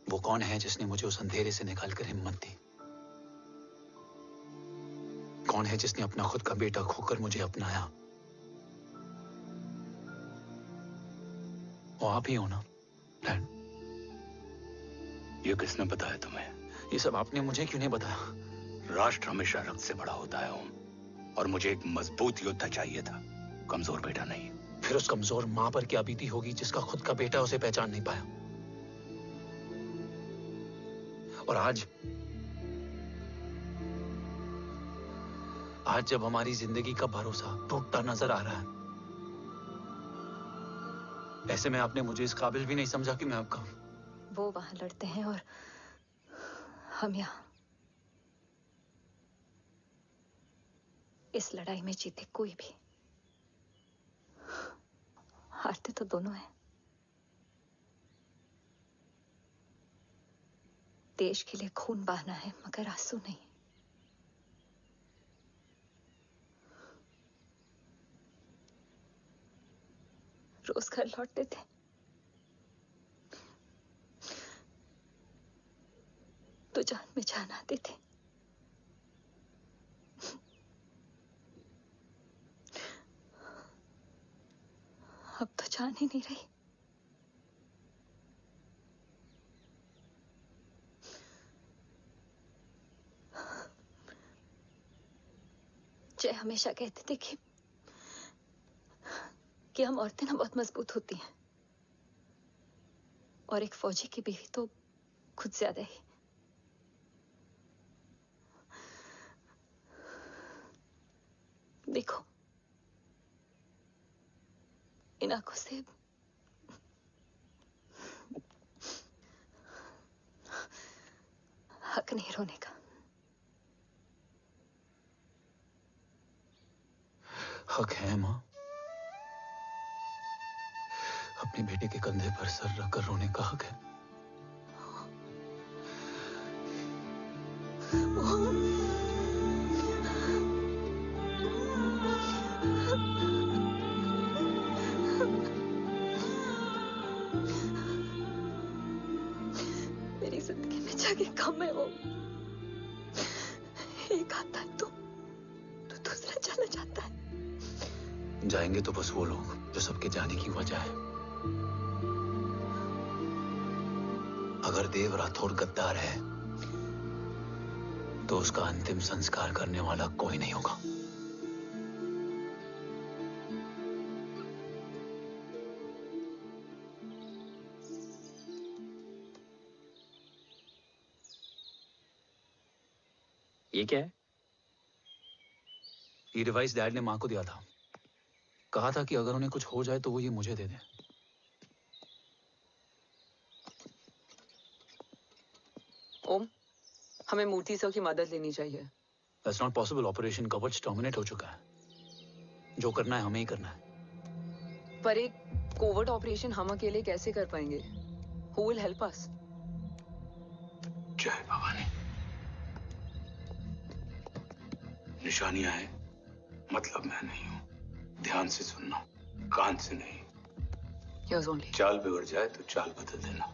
Speaker 14: वो कौन है जिसने मुझे उस अंधेरे से निकालकर हिम्मत दी? कौन है जिसने अपना खुद का बेटा खोकर मुझे अपनाया? वो आप ही हो ना, डैड?
Speaker 6: ये किसने बताया तुम्हें?
Speaker 14: ये सब आपने मुझे क्यों नहीं बताया?
Speaker 6: राष्ट्र हमेशा रक्त से बड़ा होता है ओम, और मुझे एक मजबूत योद्धा चाहिए था, कमजोर बेटा नहीं।
Speaker 14: फिर उस कमजोर मां पर क्या बीती होगी जिसका खुद का बेटा उसे पहचान नहीं पाया? और आज जब हमारी जिंदगी का भरोसा टूटता नजर आ रहा है, ऐसे में आपने मुझे इस काबिल भी नहीं समझा कि मैं आपका।
Speaker 13: वो वहां लड़ते हैं और हम यहाँ। इस लड़ाई में जीते कोई भी, हारते तो दोनों हैं। देश के लिए खून बहाना है, मगर आंसू नहीं। रोज घर लौटते थे, तो जान में जान आते थे। अब तो जान ही नहीं रही। जय हमेशा कहते थे कि हम औरतें ना बहुत मजबूत होती हैं, और एक फौजी की बीवी तो खुद ज्यादा ही। देखो, इन आंखों से हक नहीं रोने का।
Speaker 14: हक है माँ। अपने बेटे के कंधे पर सर रखकर रोने का हक है।
Speaker 13: मेरी जिंदगी में जगह कम है वो। एक आता है तो दूसरा चला जाता है।
Speaker 14: जाएंगे तो बस वो लोग जो सबके जाने की वजह है। अगर देव राठौर गद्दार है तो उसका अंतिम संस्कार करने वाला कोई नहीं होगा।
Speaker 7: ये क्या है?
Speaker 14: ये डिवाइस डैड ने मां को दिया था। कहा था कि अगर उन्हें कुछ हो जाए तो वो ये मुझे दे दें।
Speaker 4: ओम, हमें मूर्ति सर की मदद लेनी चाहिए।
Speaker 14: That's not possible. ऑपरेशन कवच टर्मिनेट हो चुका है। जो करना है हमें ही करना है।
Speaker 4: पर एक कोवर्ट ऑपरेशन हम अकेले कैसे कर पाएंगे? Who will help us?
Speaker 8: जय भवानी। निशानियां हैं, मतलब मैं नहीं हूं। ध्यान से सुनना, कान से नहीं।
Speaker 4: Yes, only.
Speaker 8: चाल बिगड़ जाए तो चाल बदल देना।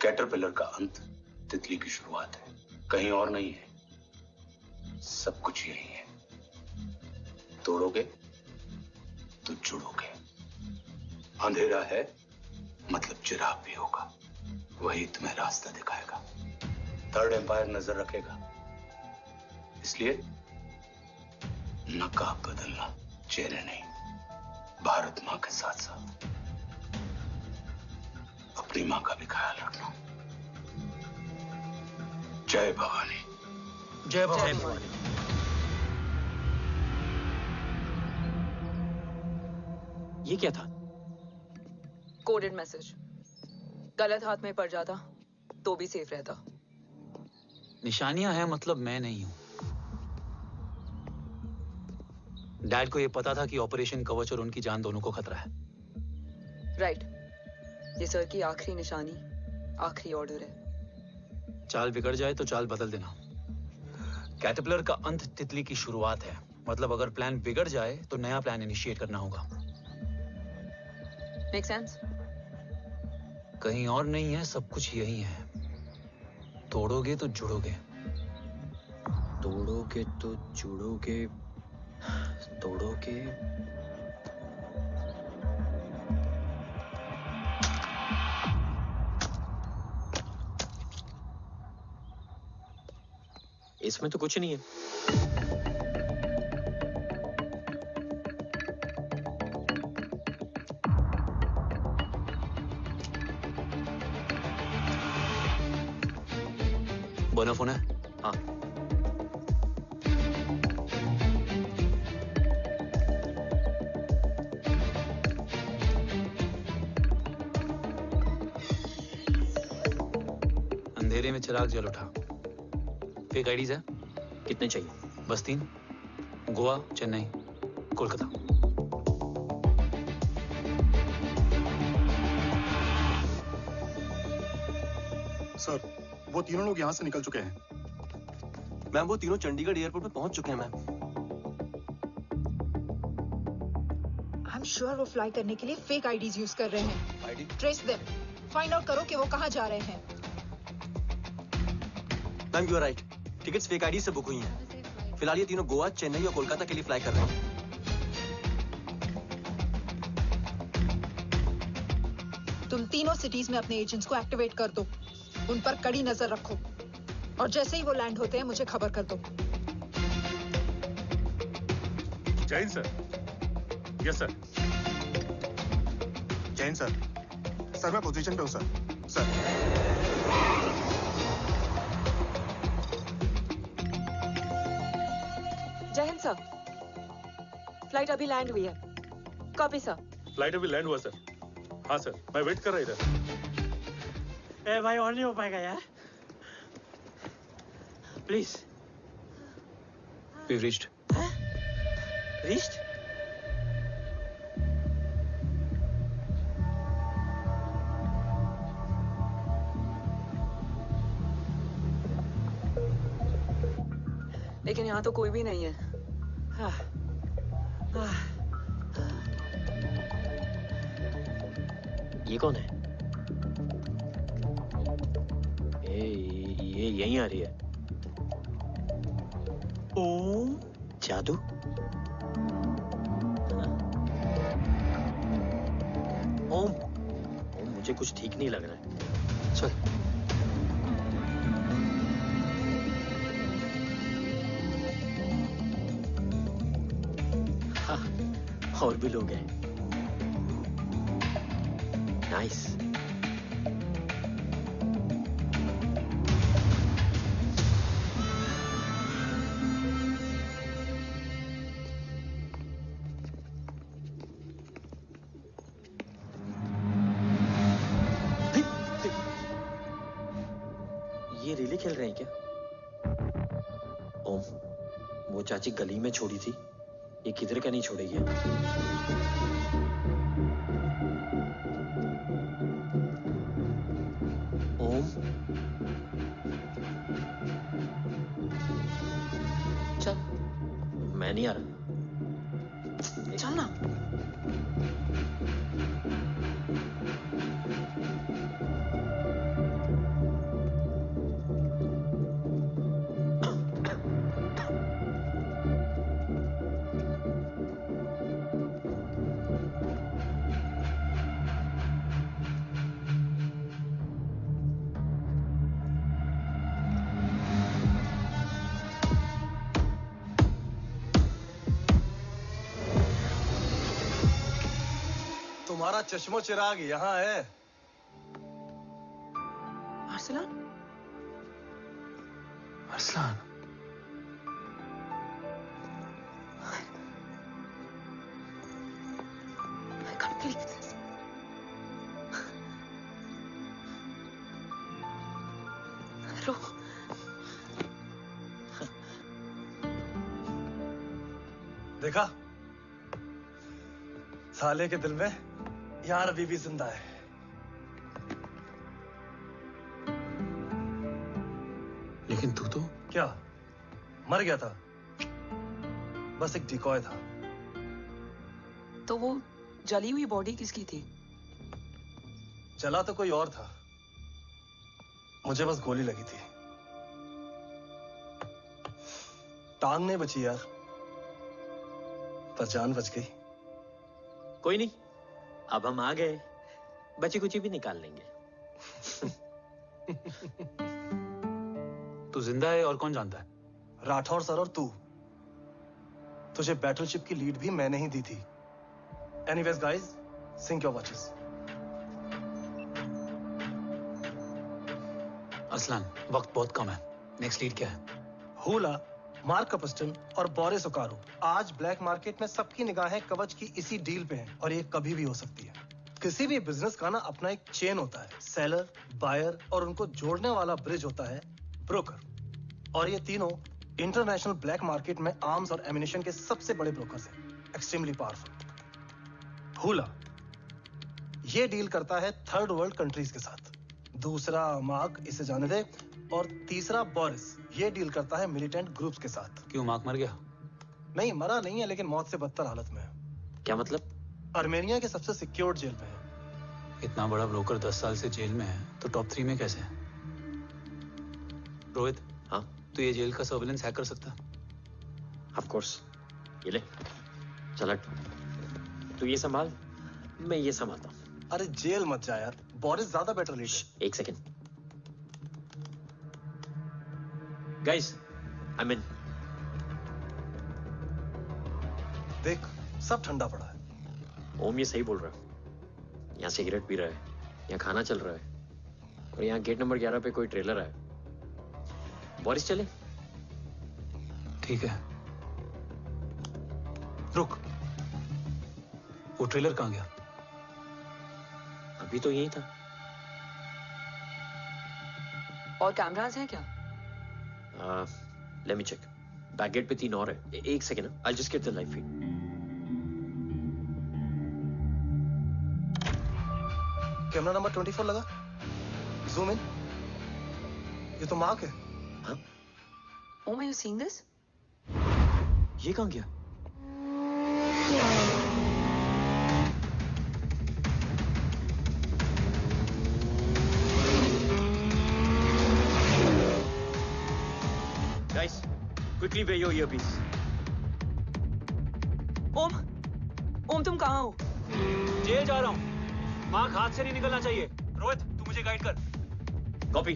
Speaker 8: कैटरपिलर का अंत तितली की शुरुआत है, कहीं और नहीं है। सब कुछ यही है। तोड़ोगे तो जुड़ोगे। अंधेरा है मतलब चिराग भी होगा, वही तुम्हें रास्ता दिखाएगा। थर्ड एम्पायर नजर रखेगा, इसलिए नकाब बदलना, चेहरे नहीं। भारत मां के साथ साथ अपनी मां का भी ख्याल रखना। जय भवानी।
Speaker 14: जय भवानी।
Speaker 7: ये क्या था?
Speaker 4: Coded message. गलत हाथ में पड़ जाता तो भी सेफ रहता।
Speaker 14: निशानियां हैं मतलब मैं नहीं हूं। डैड को यह पता था कि ऑपरेशन कवच और उनकी जान दोनों को खतरा है।
Speaker 4: राइट। ये सर की आखिरी निशानी, आखिरी ऑर्डर है।
Speaker 14: चाल बिगड़ जाए तो चाल बदल देना। कैटरपिलर का अंत तितली की शुरुआत है, मतलब अगर प्लान बिगड़ जाए तो नया प्लान इनिशिएट करना होगा।
Speaker 4: Make sense?
Speaker 14: कहीं और नहीं है, सब कुछ यही है। तोड़ोगे तो जुड़ोगे।
Speaker 7: तोड़ोगे तो जुड़ोगे। तोड़ोगे। इसमें तो कुछ नहीं है।
Speaker 14: बोना फोन है?
Speaker 7: हाँ।
Speaker 14: अंधेरे में चिराग जल उठा। फेक आईडीज है?
Speaker 7: कितने चाहिए?
Speaker 14: बस 3। गोवा, चेन्नई, कोलकाता।
Speaker 15: सर, वो तीनों लोग यहाँ से निकल चुके हैं।
Speaker 17: मैम, वो तीनों चंडीगढ़ एयरपोर्ट पे पहुंच चुके हैं मैम।
Speaker 20: I'm sure वो फ्लाई करने के लिए फेक आईडीज यूज कर रहे हैं।
Speaker 17: ID?
Speaker 20: Trace them. Find out करो कि वो कहाँ जा रहे हैं।
Speaker 17: Ma'am, you are right. Tickets fake ID से बुक हुई हैं। फिलहाल ये तीनों गोवा, चेन्नई और कोलकाता के लिए फ्लाई कर रहे हैं।
Speaker 20: तुम तीनों सिटीज में अपने एजेंट्स को एक्टिवेट कर दो। उन पर कड़ी नजर रखो और जैसे ही वो लैंड होते हैं मुझे खबर कर दो।
Speaker 15: Jain sir. Yes sir. Jain sir. Sir मैं पोजीशन पे हूँ सर। सर।
Speaker 4: जय हिंद सर। फ्लाइट अभी लैंड हुई है। Copy sir.
Speaker 10: फ्लाइट अभी लैंड हुआ सर। हाँ सर, मैं वेट कर रहा इधर।
Speaker 7: ए भाई और नहीं हो पाएगा यार। प्लीज।
Speaker 14: We've reached.
Speaker 7: Reached?
Speaker 4: लेकिन यहाँ तो कोई भी नहीं है।
Speaker 7: ये कौन है? ये यहीं आ रही है। ओम जादू? ओम मुझे कुछ ठीक नहीं लग रहा है। चल। और भी लोग हैं। नाइस। ये रिले खेल रहे हैं क्या? ओम, वो चाची गली में छोड़ी थी, ये किधर का नहीं छोड़ेगी। ओम, चल। मैं नहीं आ रहा। चल ना।
Speaker 17: तुम्हारा चश्मो चिराग यहाँ है।
Speaker 4: Arsalan?
Speaker 14: Arsalan?
Speaker 4: I can't believe this. रो।
Speaker 17: देखा? साले के दिल में यार अभी भी जिंदा है।
Speaker 14: लेकिन तू तो
Speaker 17: क्या मर गया था? बस एक डिकॉय था।
Speaker 4: तो वो जली हुई बॉडी किसकी थी?
Speaker 17: जला तो कोई और था, मुझे बस गोली लगी थी। टांग नहीं बची यार, पर जान बच गई।
Speaker 7: कोई नहीं, अब हम आ गए, बची कुची भी निकाल लेंगे।
Speaker 14: तू जिंदा है और कौन जानता है?
Speaker 17: राठौर सर और तू। तुझे बैटलशिप की लीड भी मैंने ही दी थी। Anyways guys, sync your watches.
Speaker 14: Arsalan, वक्त बहुत कम है। नेक्स्ट लीड क्या है?
Speaker 17: हुला, मार्क कपस्टन और बोरिस ओकारो आज ब्लैक मार्केट में सबकी निगाहें कवच की इसी डील पे हैं, और ये कभी भी हो सकती है। किसी भी बिजनेस का ना अपना एक चेन होता है, सेलर, बायर और उनको जोड़ने वाला ब्रिज होता है ब्रोकर। और ये तीनों इंटरनेशनल ब्लैक मार्केट में आर्म्स और एमिनेशन के सबसे बड़े ब्रोकर्स हैं, एक्सट्रीमली पावरफुल। हुला ये डील करता है थर्ड वर्ल्ड कंट्रीज के साथ, दूसरा मार्क, इसे जाने दे, और तीसरा बोरिस ये डील करता है मिलिटेंट ग्रुप्स के साथ।
Speaker 14: क्यों, मार्क मर गया?
Speaker 17: नहीं, मरा नहीं है, लेकिन मौत से बदतर हालत में है।
Speaker 7: क्या मतलब?
Speaker 17: आर्मेनिया के सबसे सिक्योर्ड जेल में है।
Speaker 14: इतना बड़ा ब्रोकर 10 साल से जेल में है, तो टॉप 3 में कैसे है? रोहित,
Speaker 7: हाँ?
Speaker 14: तू ये जेल का सर्विलेंस हैक कर सकता?
Speaker 7: Of course. ये ले, चल हट। तू ये संभाल, मैं ये संभालता हूँ।
Speaker 17: अरे जेल मत जा यार, बोरिस ज्यादा बेटर लीडर।
Speaker 7: एक सेकेंड। गाइस, आई मीन,
Speaker 17: देख सब ठंडा पड़ा है।
Speaker 7: ओम ये सही बोल रहा है। यहाँ सिगरेट पी रहा है, यहाँ खाना चल रहा है, और यहाँ गेट नंबर 11 पे कोई ट्रेलर है। बोरिस चले?
Speaker 14: ठीक है, रुक। वो ट्रेलर कहाँ गया?
Speaker 7: अभी तो यही था।
Speaker 4: और कैमरास हैं क्या?
Speaker 7: Let me check. Back gate पे 3 और है। एक second, I just get the live feed.
Speaker 17: Camera number 24 लगा। Zoom in. ये तो मार्क है।
Speaker 7: हाँ?
Speaker 4: Om, are you seeing this?
Speaker 7: ये कहाँ गया? Guys, quickly wear your earpiece.
Speaker 4: ओम तुम कहाँ हो?
Speaker 14: जेल जा रहा हूँ। मार्क हाथ से नहीं निकलना चाहिए। रोहित, तू मुझे गाइड कर।
Speaker 7: कॉपी।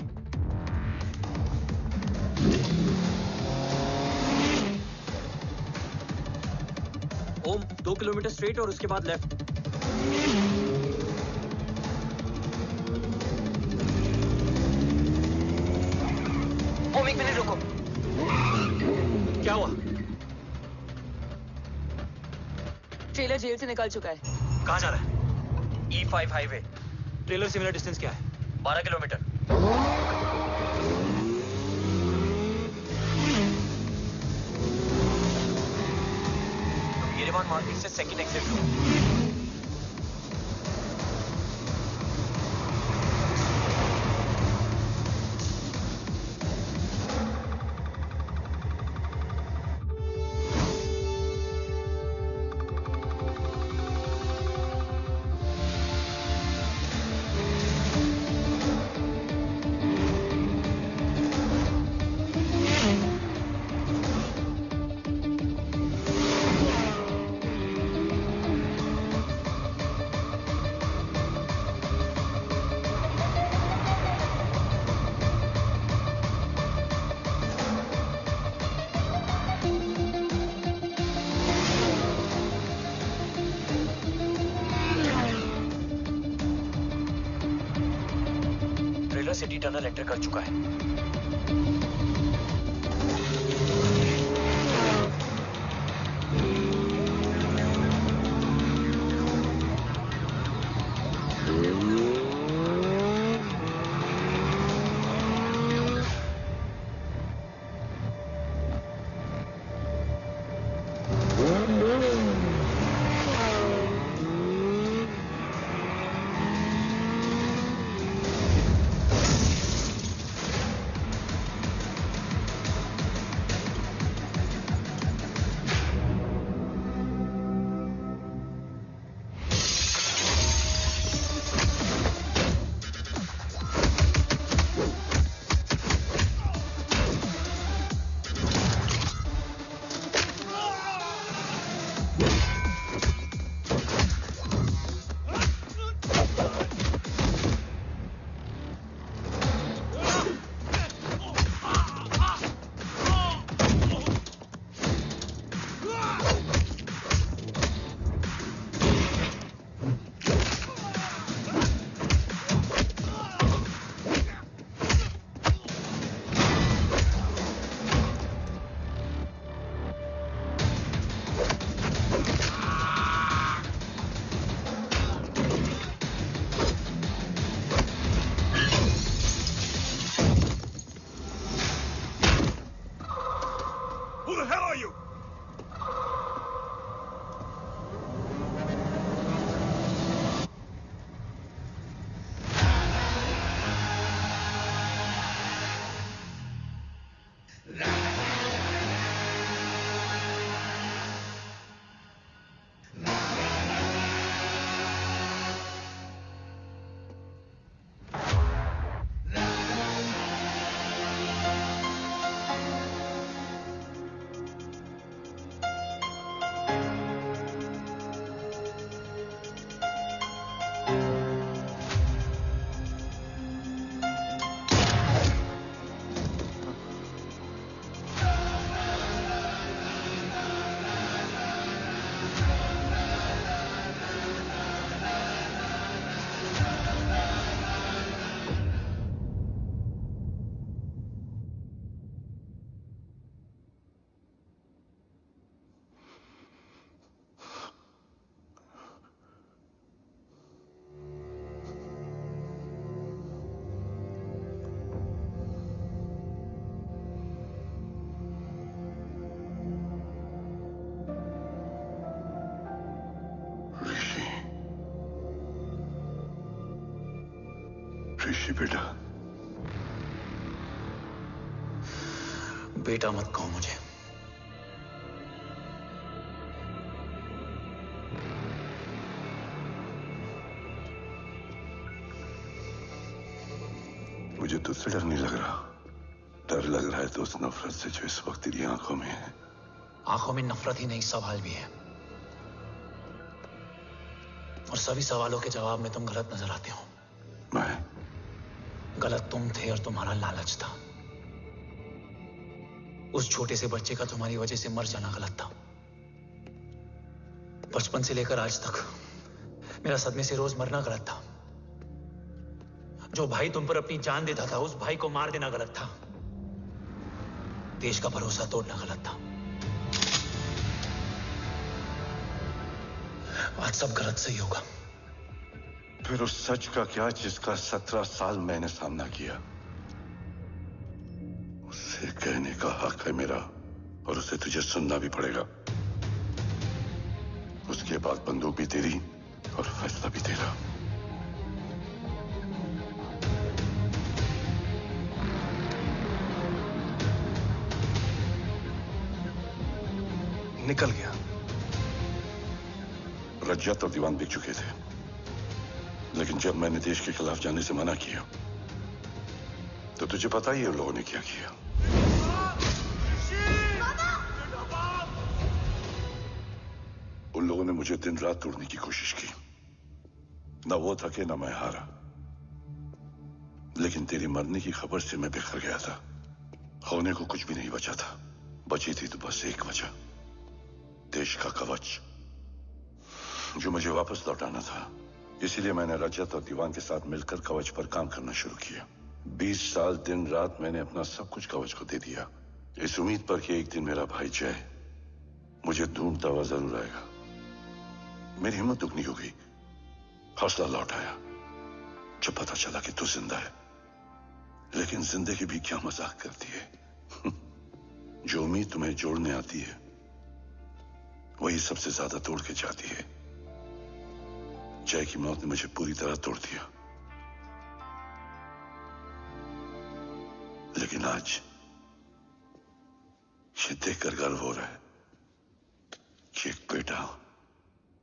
Speaker 7: ओम 2 किलोमीटर स्ट्रेट और उसके बाद लेफ्ट।
Speaker 4: ओम 1 मिनट रुको।
Speaker 7: क्या हुआ?
Speaker 4: ट्रेलर जेल से निकल चुका है।
Speaker 14: कहाँ जा रहा है?
Speaker 7: E5 highway.
Speaker 14: ट्रेलर से मेरा डिस्टेंस क्या है?
Speaker 7: 12 किलोमीटर। येरेवान मार्केट से सेकंड एग्जिट लो। सिटी टनल एंटर कर चुका है।
Speaker 5: ऋषि बेटा।
Speaker 14: बेटा मत कहो मुझे।
Speaker 5: मुझे तुझसे डर नहीं लग रहा, डर लग रहा है तो उस नफरत से जो इस वक्त तेरी आंखों में है।
Speaker 14: आंखों में नफरत ही नहीं, सवाल भी है, और सभी सवालों के जवाब में तुम गलत नजर आते हो।
Speaker 5: मैं
Speaker 14: गलत तुम थे और तुम्हारा लालच था। उस छोटे से बच्चे का तुम्हारी वजह से मर जाना गलत था। बचपन से लेकर आज तक मेरा सदमे से रोज मरना गलत था। जो भाई तुम पर अपनी जान देता था, उस भाई को मार देना गलत था। देश का भरोसा तोड़ना गलत था। आज सब गलत सही होगा।
Speaker 5: फिर उस सच का क्या जिसका 17 साल मैंने सामना किया? उसे कहने का हक है मेरा, और उसे तुझे सुनना भी पड़ेगा। उसके बाद बंदूक भी तेरी और फैसला भी तेरा।
Speaker 17: निकल गया।
Speaker 5: रज्जत और दीवान बिक चुके थे, लेकिन जब मैंने देश के खिलाफ जाने से मना किया तो तुझे पता ही है उन लोगों ने क्या किया। उन लोगों ने मुझे दिन रात तोड़ने की कोशिश की। ना वो थके ना मैं हारा, लेकिन तेरी मरने की खबर से मैं बिखर गया था। होने को कुछ भी नहीं बचा था। बची थी तो बस एक वजह, देश का कवच, जो मुझे वापस लौटाना था। इसीलिए मैंने रजत और दीवान के साथ मिलकर कवच पर काम करना शुरू किया। 20 साल दिन रात मैंने अपना सब कुछ कवच को दे दिया, इस उम्मीद पर कि एक दिन मेरा भाई जय मुझे ढूंढता हुआ जरूर आएगा। मेरी हिम्मत दुगनी हो गई, हौसला लौट आया जब पता चला कि तू जिंदा है। लेकिन जिंदगी भी क्या मजाक करती है। जो उम्मीद तुम्हें जोड़ने आती है वही सबसे ज्यादा तोड़ के जाती है। जय की मौत ने मुझे पूरी तरह तोड़ दिया, लेकिन आज ये देखकर गर्व हो रहा है कि एक बेटा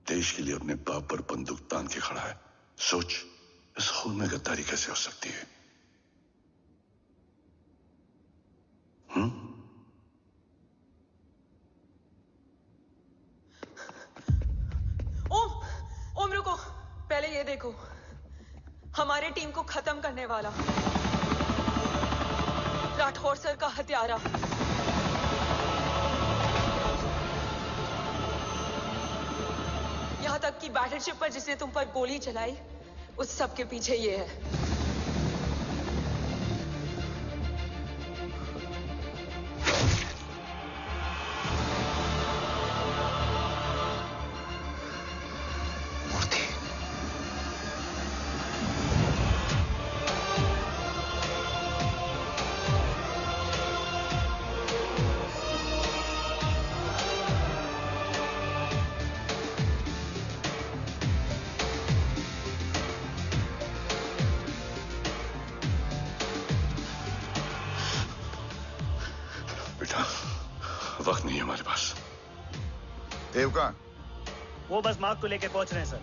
Speaker 5: देश के लिए अपने बाप पर बंदूक तान के खड़ा है। सोच, इस खून में गद्दारी कैसे हो सकती है?
Speaker 4: ओम रुको, पहले ये देखो, हमारे टीम को खत्म करने वाला राठौर सर का हत्यारा। यहां तक कि बैटलशिप पर जिसने तुम पर गोली चलाई, उस सब के पीछे ये है।
Speaker 5: वक्त नहीं है हमारे पास।
Speaker 2: देव कहाँ?
Speaker 21: वो बस मार्क को लेके पहुंच रहे हैं sir.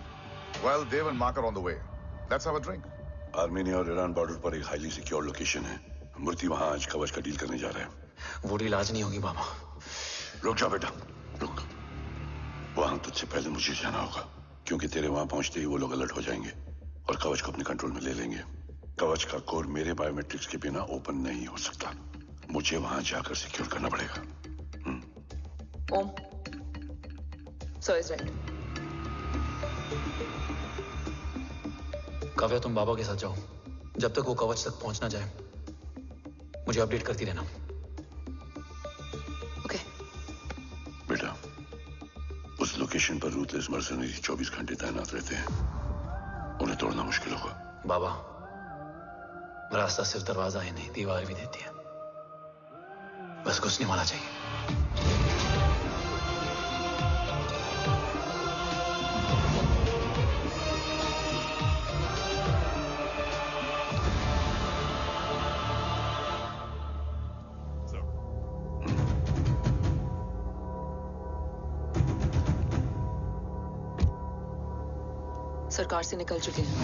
Speaker 2: Well, Dev and Mark are on the way. Let's have a drink.
Speaker 5: Armenia और ईरान बॉर्डर पर एक हाईली सिक्योर लोकेशन है। मूर्ति वहां आज कवच का डील करने जा रहे हैं।
Speaker 14: वो डील आज नहीं होगी बाबा।
Speaker 5: रुक जा बेटा, रुक। वहां तुझसे पहले मुझे जाना होगा, क्योंकि तेरे वहां पहुंचते ही वो लोग अलर्ट हो जाएंगे और कवच को अपने कंट्रोल में ले लेंगे। कवच का कोड मेरे बायोमेट्रिक्स के बिना ओपन नहीं हो सकता। मुझे वहां जाकर सिक्योर करना पड़ेगा।
Speaker 4: ओम, सर इज राइट।
Speaker 14: काव्या, तुम बाबा के साथ जाओ। जब तक वो कवच तक पहुंच ना जाए मुझे अपडेट करती रहना।
Speaker 4: ओके।
Speaker 5: बेटा, उस लोकेशन पर रूथलेस मर्सनरी 24 घंटे तैनात रहते हैं। उन्हें तोड़ना मुश्किल होगा।
Speaker 14: बाबा, रास्ता सिर्फ दरवाजा ही नहीं, दीवार भी देती है। बस घुसने वाला चाहिए।
Speaker 4: सरकार से निकल चुके हैं।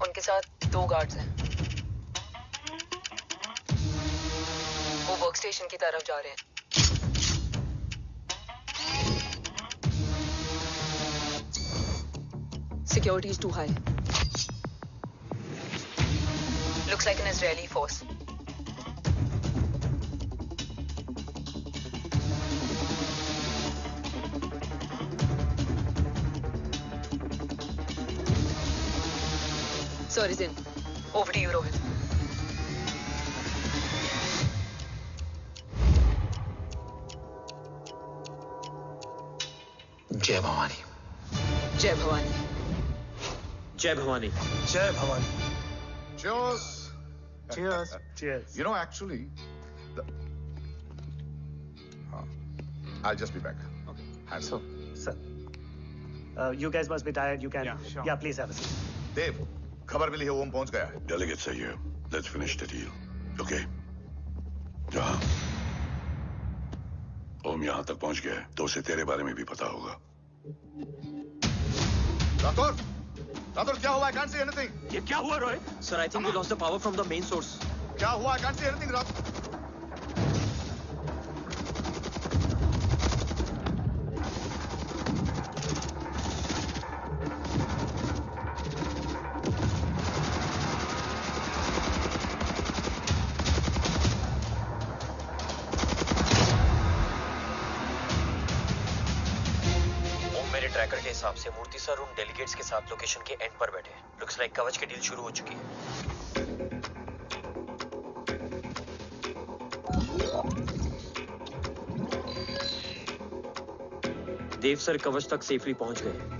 Speaker 4: उनके साथ 2 गार्ड्स हैं। वो वर्क स्टेशन की तरफ जा रहे हैं। Security is too high. Looks like an Israeli force. Sir is in. Over to you, Rohit.
Speaker 14: जय भवानी।
Speaker 4: जय भवानी।
Speaker 7: जय भवानी।
Speaker 17: जय Bhavani.
Speaker 2: Cheers.
Speaker 21: Cheers. Cheers.
Speaker 2: You know, actually, I'll just be back. Okay.
Speaker 21: So, sir, you guys must be tired. You can. Yeah, sure. Yeah, please have a seat.
Speaker 2: देव, खबर मिली है ओम पहुंच गया है।
Speaker 5: Delegates are here. Let's finish the deal. Okay? जहाँ ओम यहाँ तक पहुंच गया है, तो उसे तेरे बारे में भी पता होगा।
Speaker 2: राठौर, राठौर क्या हुआ? I can't see anything.
Speaker 7: ये क्या हुआ Rohit? Sir, I think we lost the power from the main source.
Speaker 2: क्या हुआ? I can't see anything, Rathore.
Speaker 7: Tracker के हिसाब से मूर्ति सर उन डेलीगेट्स के साथ लोकेशन के एंड पर बैठे हैं। लुक्स लाइक कवच की डील शुरू हो चुकी है। देव सर कवच तक सेफली पहुंच गए।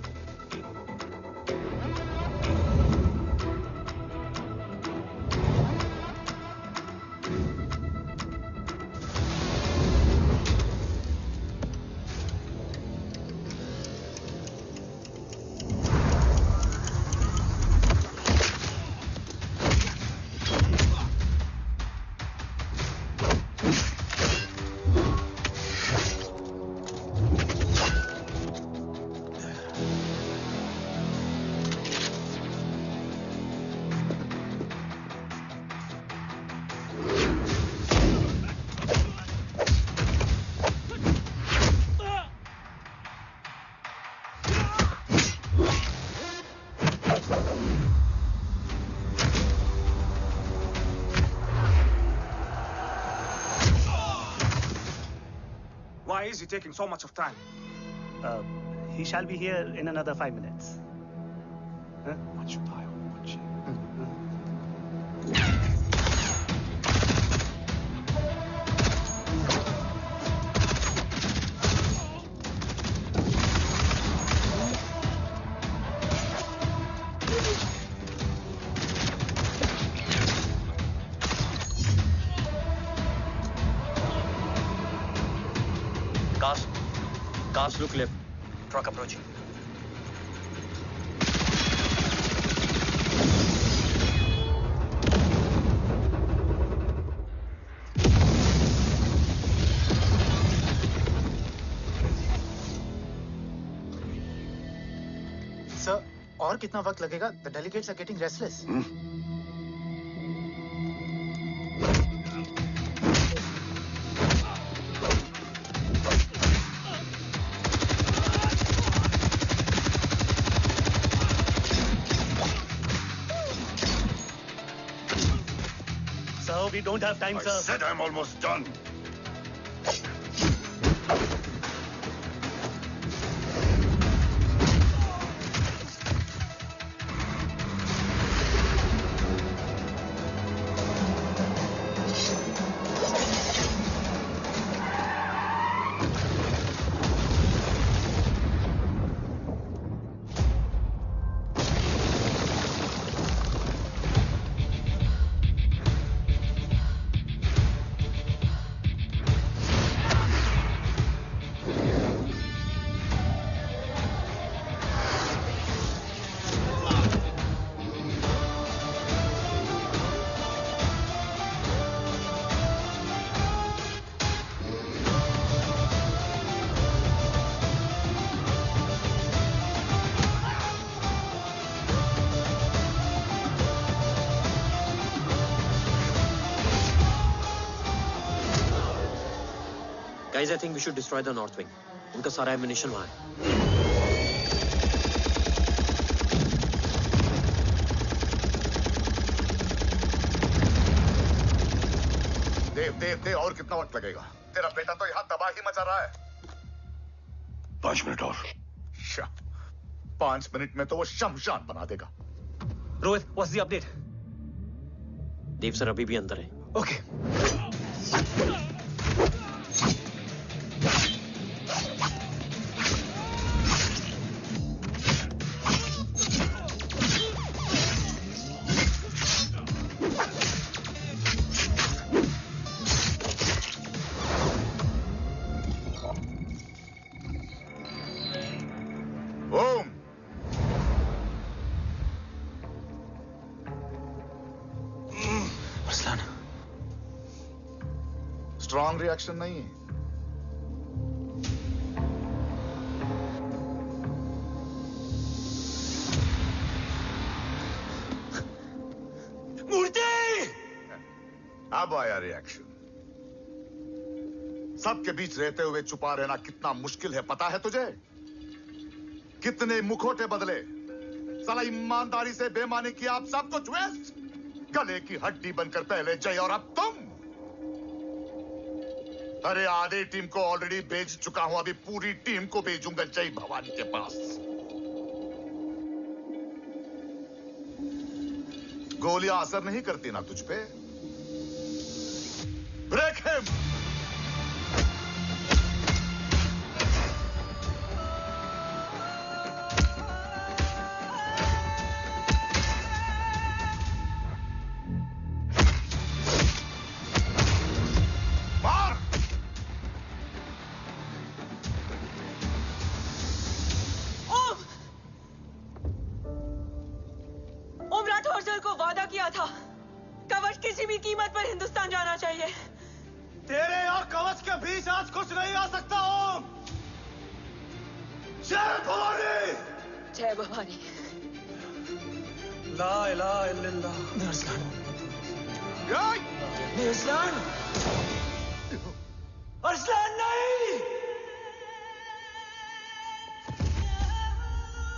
Speaker 21: Why is he taking so much of time? He shall be here in another 5 minutes. Huh? Much fire, much.
Speaker 7: Cars look left. Truck approaching.
Speaker 21: Sir, और कितना वक्त लगेगा? The delegates are getting restless. We don't have time, sir.
Speaker 5: I said I'm almost done.
Speaker 7: Guys, I think we should destroy the north wing. उनका सारा ammunition वहाँ है.
Speaker 2: देव और कितना वक्त लगेगा? तेरा बेटा तो यहाँ तबाही मचा रहा है.
Speaker 5: 5 मिनट और.
Speaker 2: 5 मिनट में तो वो शमशान बना देगा.
Speaker 14: Rohit, what's the update?
Speaker 7: Dev sir अभी भी अंदर है.
Speaker 14: Okay.
Speaker 2: स्ट्रॉन्ग रिएक्शन नहीं है.
Speaker 19: मूर्ति!
Speaker 2: अब आया रिएक्शन. सबके बीच रहते हुए छुपा रहना कितना मुश्किल है पता है तुझे? कितने मुखौटे बदले. साला ईमानदारी से बेमानी किया आप सब कुछ वेस्ट. गले की हड्डी बनकर पहले जय और अब तुम. अरे आधे टीम को ऑलरेडी भेज चुका हूं. अभी पूरी टीम को भेजूंगा जय भवानी के पास. गोलियां असर नहीं करती ना तुझ पे. Break him.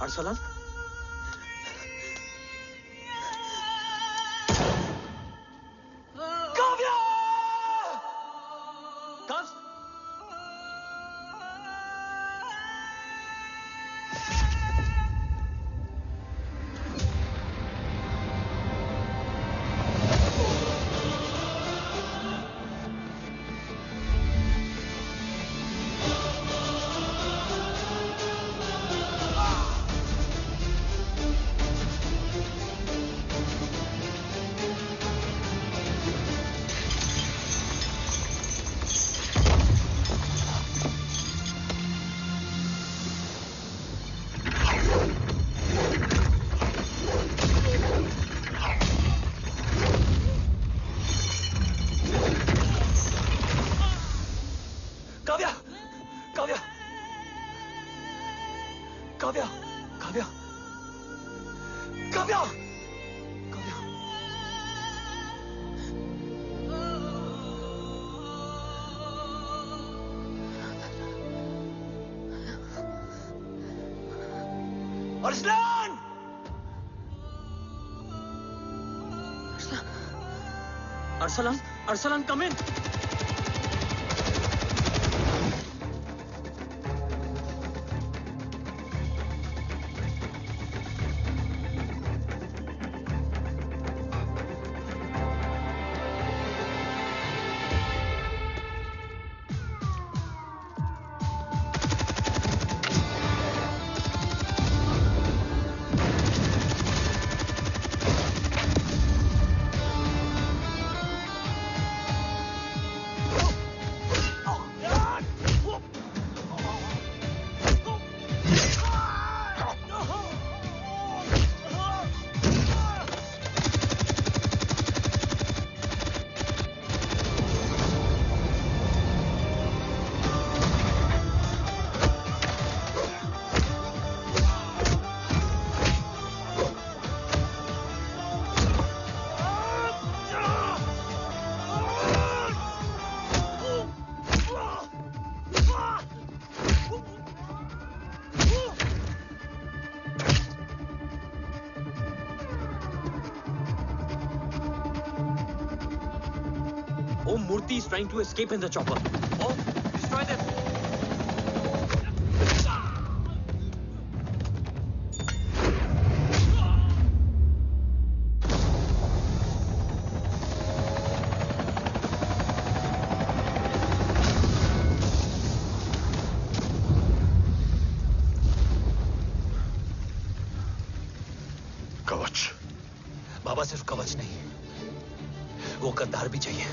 Speaker 7: अरसलान?
Speaker 19: काव्या!
Speaker 14: कब्ज?
Speaker 7: Arsalan, Arsalan, come in. Murthy is trying to escape in the chopper. Oh, destroy them.
Speaker 5: कवच।
Speaker 14: बाबा सिर्फ कवच नहीं, वो गद्दार भी चाहिए।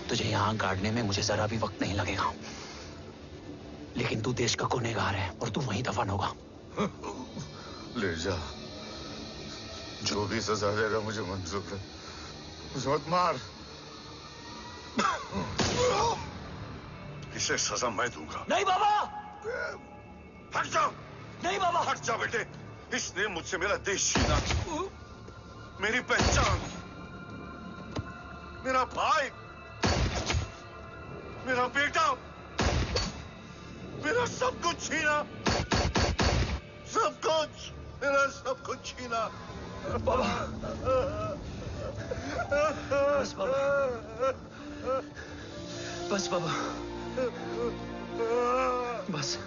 Speaker 14: तुझे यहां गाड़ने में मुझे जरा भी वक्त नहीं लगेगा, लेकिन तू देश का गुनहगार है और तू वहीं दफन होगा।
Speaker 2: ले जा, जो भी सजा देगा मुझे मंजूर है, मुझे मत मार।
Speaker 5: इसे सजा मैं दूंगा।
Speaker 14: नहीं बाबा,
Speaker 5: हट जाओ।
Speaker 14: नहीं बाबा,
Speaker 5: हट जाओ बेटे। इसने मुझसे मेरा देश छीना, मेरी पहचान, मेरा भाई, मेरा बेटा, मेरा सब कुछ छीना, सब कुछ, मेरा सब कुछ छीना।
Speaker 14: बाबा, बस बाबा, बस बाबा, बस।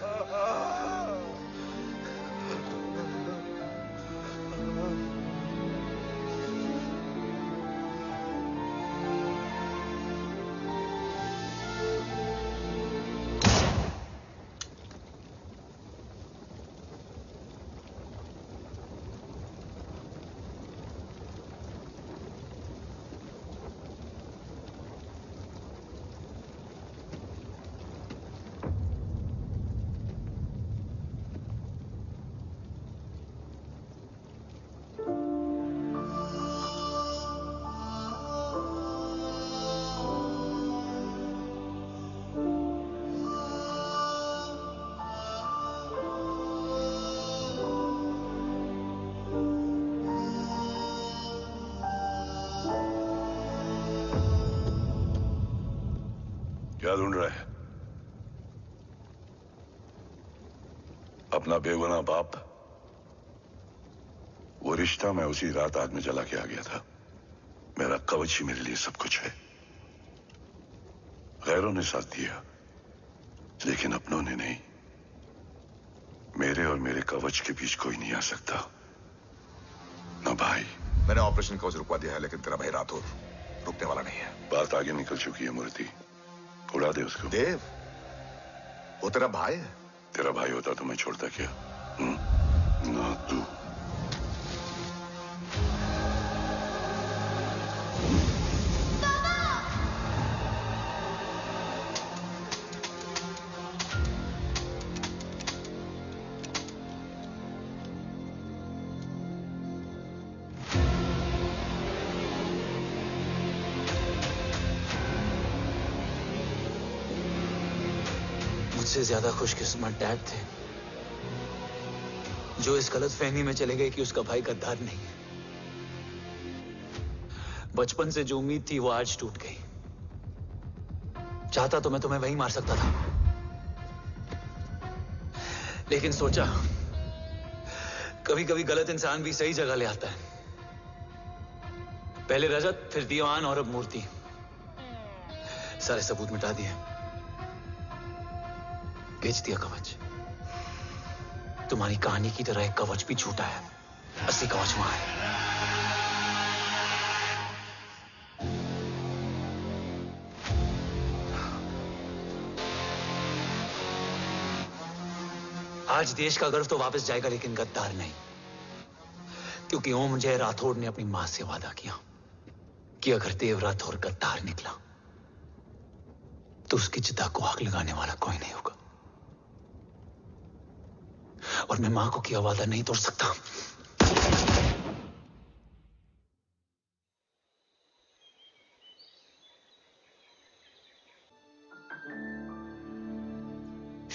Speaker 5: क्या ढूंढ रहा है? अपना बेगुनाह बाप। वो रिश्ता मैं उसी रात आग में जला के आ गया था। मेरा कवच ही मेरे लिए सब कुछ है। गैरों ने साथ दिया, लेकिन अपनों ने नहीं। मेरे और मेरे कवच के बीच कोई नहीं आ सकता। ना भाई।
Speaker 2: मैंने ऑपरेशन कवच रुकवा दिया है, लेकिन तेरा भाई राठौर रुकने वाला नहीं है।
Speaker 5: बात आगे निकल चुकी है मूर्ति। उड़ा दे उसको।
Speaker 2: देव, वो तेरा भाई है।
Speaker 5: तेरा भाई होता तो मैं छोड़ता क्या? ना तू।
Speaker 14: मुझसे ज्यादा खुशकिस्मत डैड थे, जो इस गलतफहमी में चले गए कि उसका भाई गद्दार नहीं है। बचपन से जो उम्मीद थी वो आज टूट गई। चाहता तो मैं तुम्हें वहीं मार सकता था, लेकिन सोचा कभी कभी गलत इंसान भी सही जगह ले आता है। पहले रजत, फिर दीवान और अब मूर्ति। सारे सबूत मिटा दिए, बेच दिया कवच। तुम्हारी कहानी की तरह एक कवच भी झूठा है, असली कवच वहां है। आज देश का गर्व तो वापस जाएगा, लेकिन गद्दार नहीं, क्योंकि ओम जय राठौड़ ने अपनी मां से वादा किया कि अगर देव राठौड़ गद्दार निकला तो उसकी चिता को आग लगाने वाला कोई नहीं होगा। और मैं मां को किया वादा नहीं तोड़ सकता।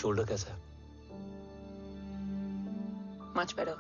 Speaker 14: शोल्डर कैसा है?
Speaker 4: Much better.